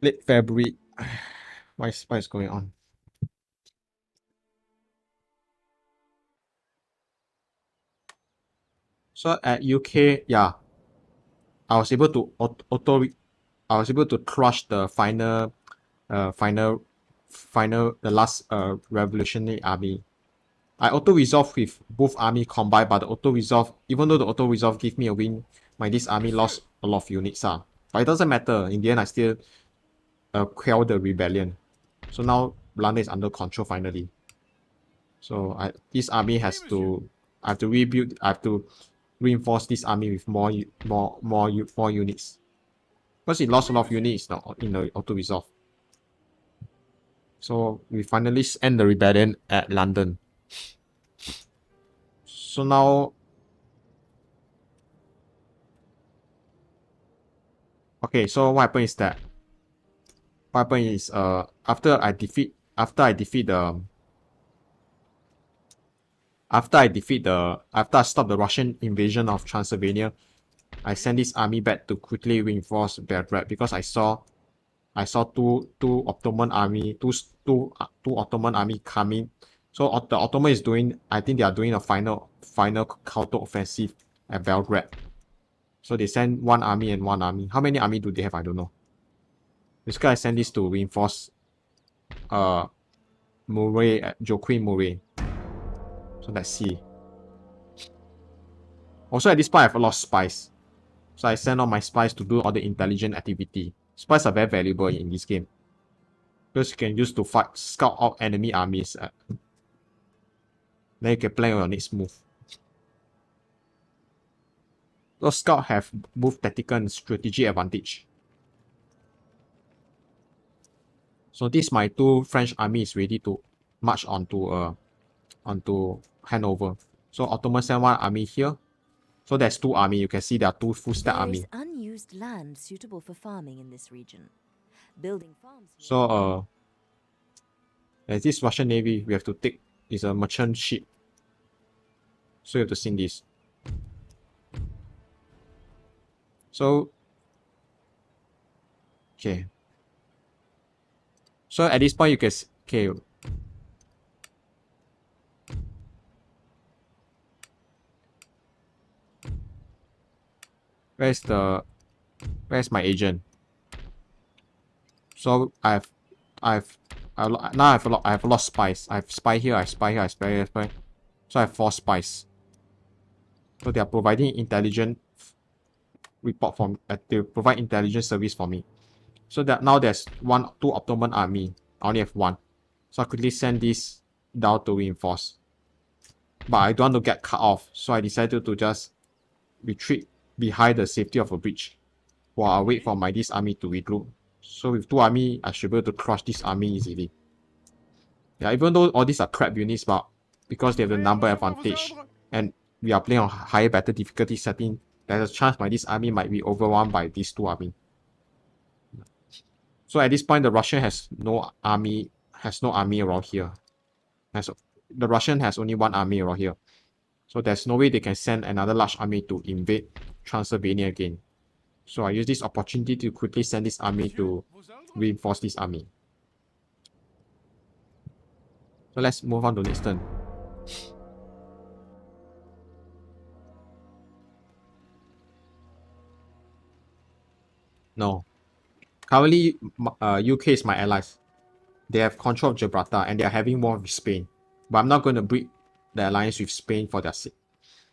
Late February. What is going on? So at UK, yeah, I was able to crush the the last revolutionary army. I auto resolve with both army combined, but the auto resolve, even though the auto resolve give me a win, this army lost a lot of units. But it doesn't matter. In the end, I still quell the rebellion. So now London is under control finally. So this army I have to rebuild. I have to reinforce this army with more units. Because it lost a lot of units in the auto resolve. So we finally end the rebellion at London. So now, okay. So what happened is that after I stop the Russian invasion of Transylvania, I sent this army back to quickly reinforce Belgrade because I saw two Ottoman army coming. So the Ottoman is doing, I think they are doing a final counter offensive at Belgrade. So they send one army and one army. How many army do they have? I don't know. This guy sent this to reinforce Joaquin Murray. So let's see. Also at this point I have a lot of spies. So I send all my spies to do all the intelligent activity. Spies are very valuable in this game. Because you can use to scout out enemy armies. Then you can plan your next move. Those scouts have both tactical and strategic advantage. So this my two French armies ready to march onto Hanover. So Ottoman send one army here. So there's two army. You can see there are two full stack army. There is unused land suitable for farming in this region. Building farms. So there's this Russian navy we have to take. Is a merchant ship. So you have to sing this. So okay. So at this point you can okay. Where's my agent? So I have a lot of spies. I have spy here, I spy here, I spy here, I spy. So I have 4 spies. So they are providing intelligent report from they provide intelligence service for me. So that now there's two Ottoman army. I only have 1. So I quickly send this down to reinforce. But I don't want to get cut off, so I decided to just retreat behind the safety of a bridge while I wait for this army to regroup. So with 2 army, I should be able to crush this army easily. Yeah, even though all these are crap units, but because they have the number advantage and we are playing on higher battle difficulty setting, there's a chance my this army might be overwhelmed by these two army. So at this point, the Russian has no army around here. The Russian has only one army around here. So there's no way they can send another large army to invade Transylvania again. So I use this opportunity to quickly send this army to reinforce this army. So let's move on to next turn. No. Currently, UK is my allies. They have control of Gibraltar and they are having war with Spain. But I'm not going to break the alliance with Spain for their sake.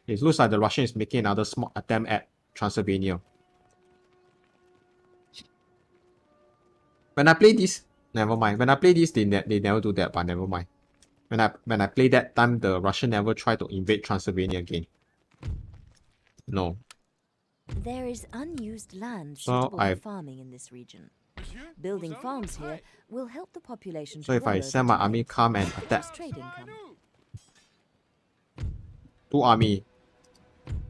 It looks like the Russian is making another small attempt at Transylvania. When I play this, never mind. When I play this, they never do that, but never mind. When I play that time, the Russian never try to invade Transylvania again. No. There is unused land So suitable for I've- farming in this region. Monsieur, Building vos farms ordres? here will help the population So to if I grow send over my army time. come and Plus attack trade Ça va à income. nous. 2 army,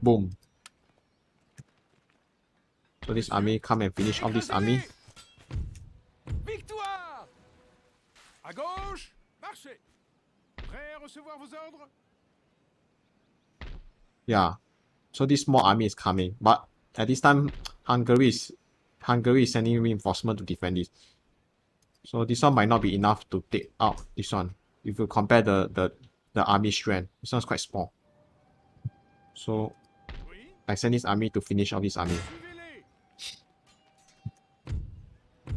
boom. So this army come and finish off this army. Victoire! À gauche, marchez. Prêt à recevoir vos ordres? Yeah. So this small army is coming, but at this time, Hungary is sending reinforcement to defend this. So this one might not be enough to take out this one. If you compare the army strength, this one's quite small. So Oui, I send this army to finish off this army. suivez-les.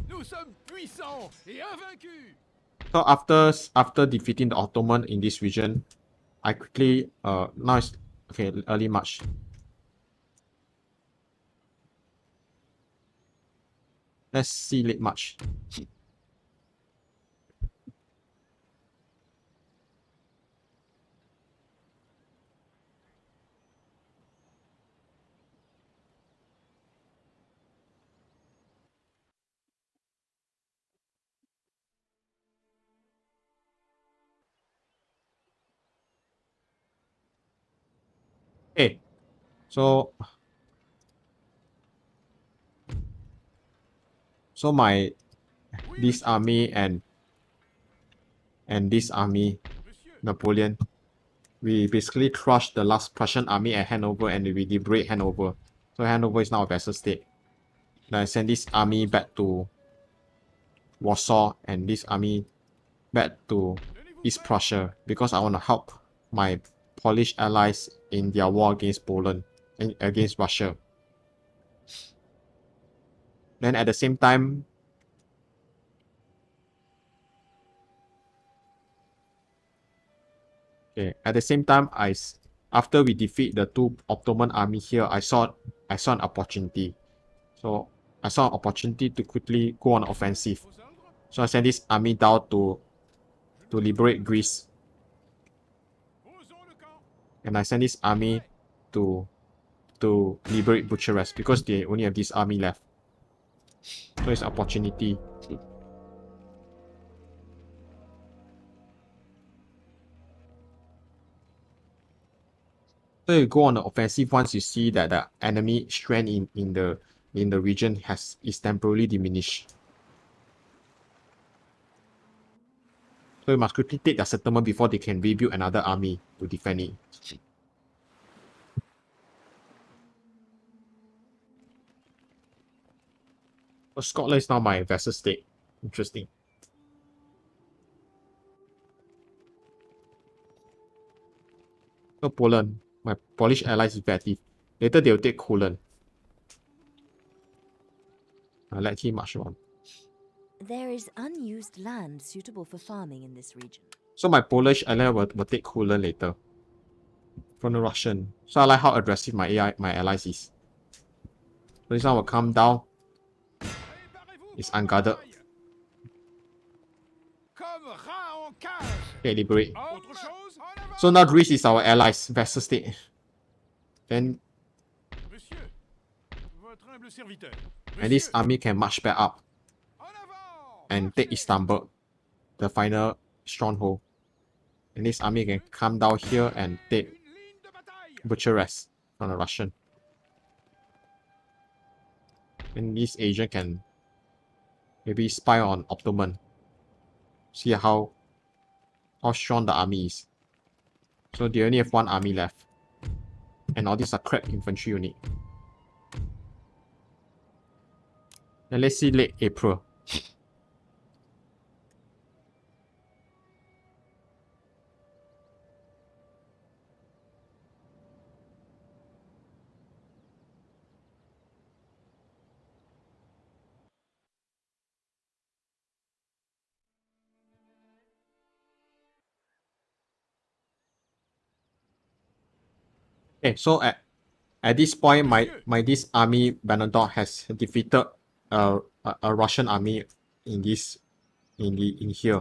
Nous sommes puissants et invaincus. So after defeating the Ottoman in this region, I quickly now it's okay, early March. Let's see late March. Okay, so my this army and this army, Monsieur, Napoleon, we basically crushed the last Prussian army at Hanover and we liberate Hanover. So Hanover is now a vassal state. Then I send this army back to Warsaw and this army back to tenez-vous East prêts? Prussia because I want to help my Polish allies in their war against Poland and against Russia. Then at the same time, after we defeat the 2 Ottoman army here, I saw an opportunity. So I saw an opportunity to quickly go on offensive. Vos ordres? So I sent this army down to liberate Greece, Posons le camp. and I sent this army to liberate Bucharest because they only have this army left. So it's an opportunity. So you go on the offensive once you see that the enemy strength in the region is temporarily diminished. So you must quickly take their settlement before they can rebuild another army to defend it. So Scotland is now my vassal state. Interesting. So Poland, my Polish allies is Vativ. Later they will take Poland. I'll let him march on. There is unused land suitable for farming in this region. So my Polish ally will take Poland later. From the Russian. So I like how aggressive my allies is. So this one will come down. Préparez-vous It's pour la unguarded. bataille. Comme rat en cage. Okay, liberate. Autre chose? En avant. So now Greece is our allies, vassal state. Then Monsieur, votre humble serviteur. and this Monsieur, army can march back up en avant. and take Marchez. Istanbul. The final stronghold. And this army can come down here and take Une ligne de bataille. Bucharest from the Russian. And this agent can maybe spy on Ottoman. See how strong the army is. So they only have one army left. And all these are crap infantry unit. Then let's see late April. Okay, so at this point, my this army Bernadotte has defeated a Russian army in here.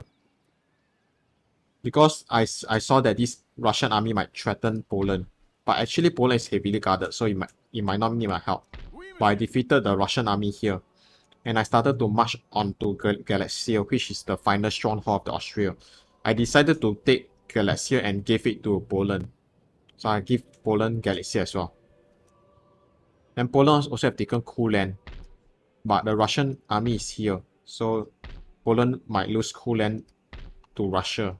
Because I saw that this Russian army might threaten Poland, but actually Poland is heavily guarded, so it might not need my help. Oui, But I monsieur. defeated the Russian army here, and I started to march onto Galicia, which is the final stronghold of the Austria. I decided to take Galicia and give it to Poland. So I give Poland Galicia as well. And Poland also have taken Courland, but the Russian army is here, so Poland might lose Courland to Russia.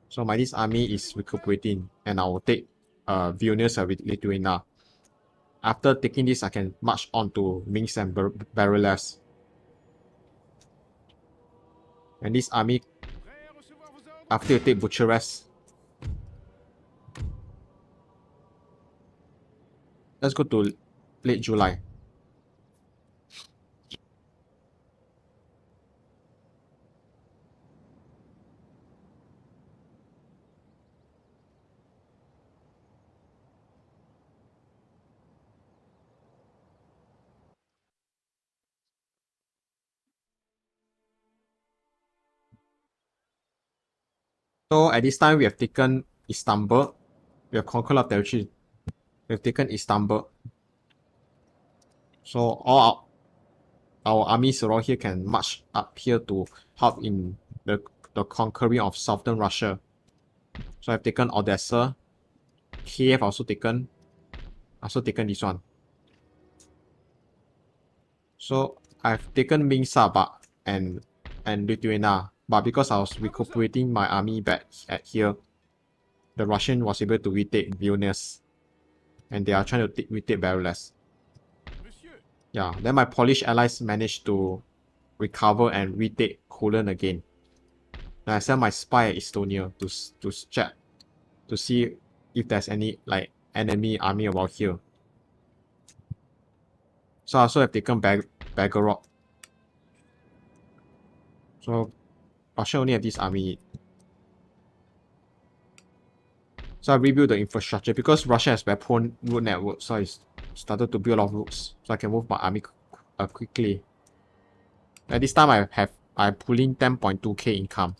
So this army is recuperating, and I will take Vilnius with Lithuania. After taking this, I can march on to Minsk and Berylas. And this army, Prêt à recevoir vos ordres? after you take Bucharest, let's go to late July. So at this time, we have taken Istanbul. We have conquered our territory. We have taken Istanbul. So all our armies around here can march up here to help in the conquering of southern Russia. So I've taken Odessa. Kiev also taken. Also taken this one. So I've taken Minsk and Lithuania. But because I was recuperating my army back at here, the Russian was able to retake Vilnius. And they are trying to retake Berylas. Monsieur. Yeah, then my Polish allies managed to recover and retake Poland again. Then I sent my spy at Estonia to check, to see if there's any like enemy army around here. So I also have taken Belgorod. So Russia only have this army. So I rebuilt the infrastructure because Russia has very poor road network. So I started to build a lot of roads so I can move my army quickly. At this time I'm pulling 10.2k income.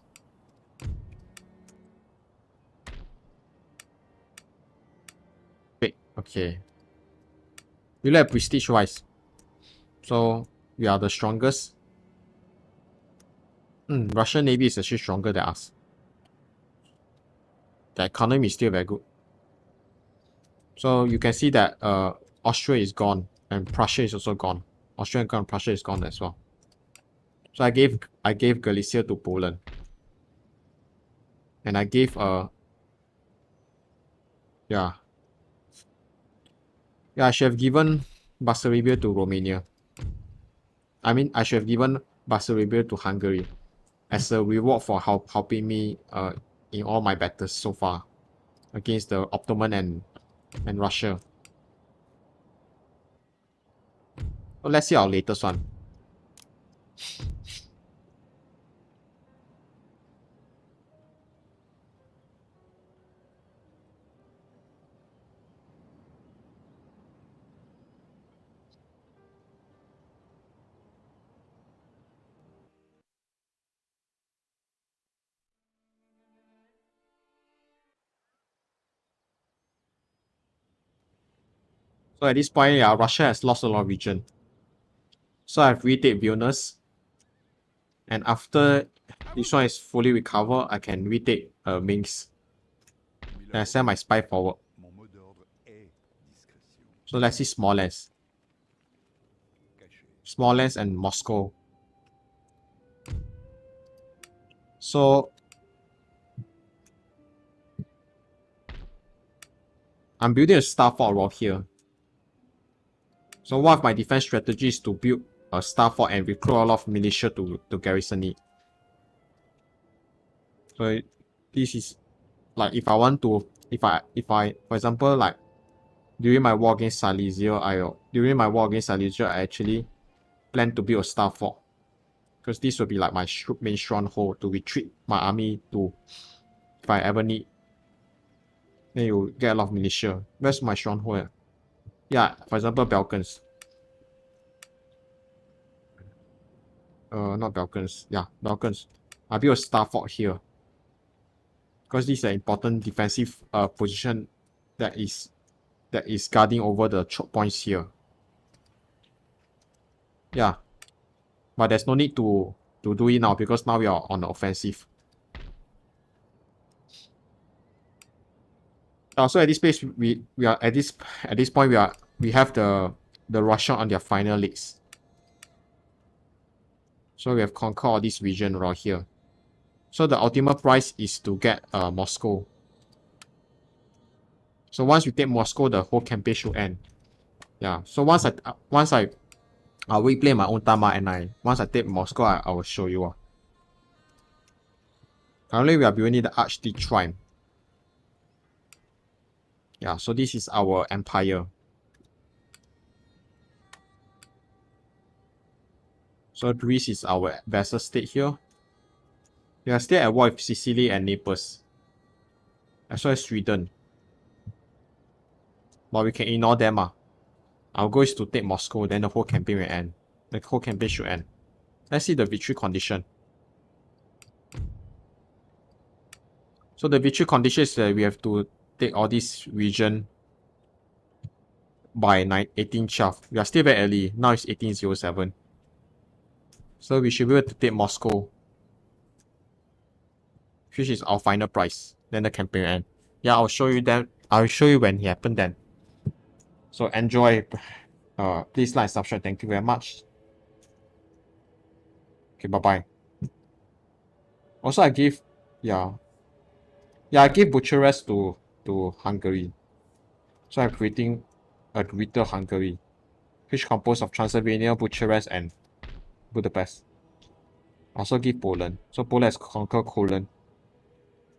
Wait, okay. We look at prestige wise. So we are the strongest. Russian Navy is actually stronger than us. The economy is still very good. So you can see that Austria is gone and Prussia is also gone. Austria and Prussia is gone as well. So I gave Galicia to Poland. And I gave yeah, I should have given Bessarabia to Romania. I mean, I should have given Bessarabia to Hungary as a reward for helping me in all my battles so far against the Ottoman and Russia. So let's see our latest one. So at this point, yeah, Russia has lost a lot of region. So I've retaken Vilnius. And after this one is fully recovered, I can retake Minsk. Then I send my spy forward. Mon mot d'ordre est discrétion. So let's see Smolensk. Caché. Smolensk and Moscow. So I'm building a star fort around here. So one of my defense strategies is to build a star fort and recruit a lot of militia to garrison it. So this is like if I want to, if I for example, like during my war against Silesia, I actually plan to build a star fort, because this will be like my main stronghold to retreat my army to if I ever need. Then you get a lot of militia. Where's my stronghold? Yeah, for example, Balkans. Not Balkans. Yeah, Balkans. I build a star fort here, because this is an important defensive position that is guarding over the choke points here. Yeah, but there's no need to do it now, because now we are on the offensive. So at this place, we are at this point we have the Russian on their final legs. So we have conquered all this region around here. So the ultimate prize is to get Moscow. So once we take Moscow, the whole campaign should end. Yeah. So once I replay my own Tama, and once I take Moscow, I will show you. Currently we are building the Archditriumph. Yeah, so this is our empire. So Greece is our vassal state here. We are still at war with Sicily and Naples, as well as Sweden. But we can ignore them. Our goal is to take Moscow, then the whole campaign will end. The whole campaign should end. Let's see the victory condition. So the victory condition is that we have to take all this region by 1812. We are still very early. Now it's 1807. So we should be able to take Moscow, which is our final prize. Then the campaign end. Yeah, I'll show you then. I'll show you when it happened then. So enjoy. Please like, subscribe. Thank you very much. Okay, bye bye. Also, I give I gave Bucharest to Hungary. So I'm creating a greater Hungary, which composed of Transylvania, Bucharest, and Budapest. I also give Poland. So Poland has conquered Poland.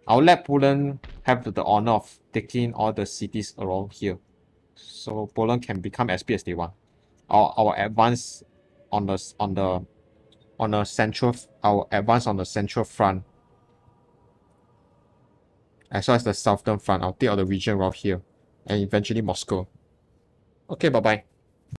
I'll let Poland have the honor of taking all the cities around here. So Poland can become as big as they want. Our advance on the central front, as well as the southern front. I'll take all the region around here, and eventually Moscow. Okay, bye bye.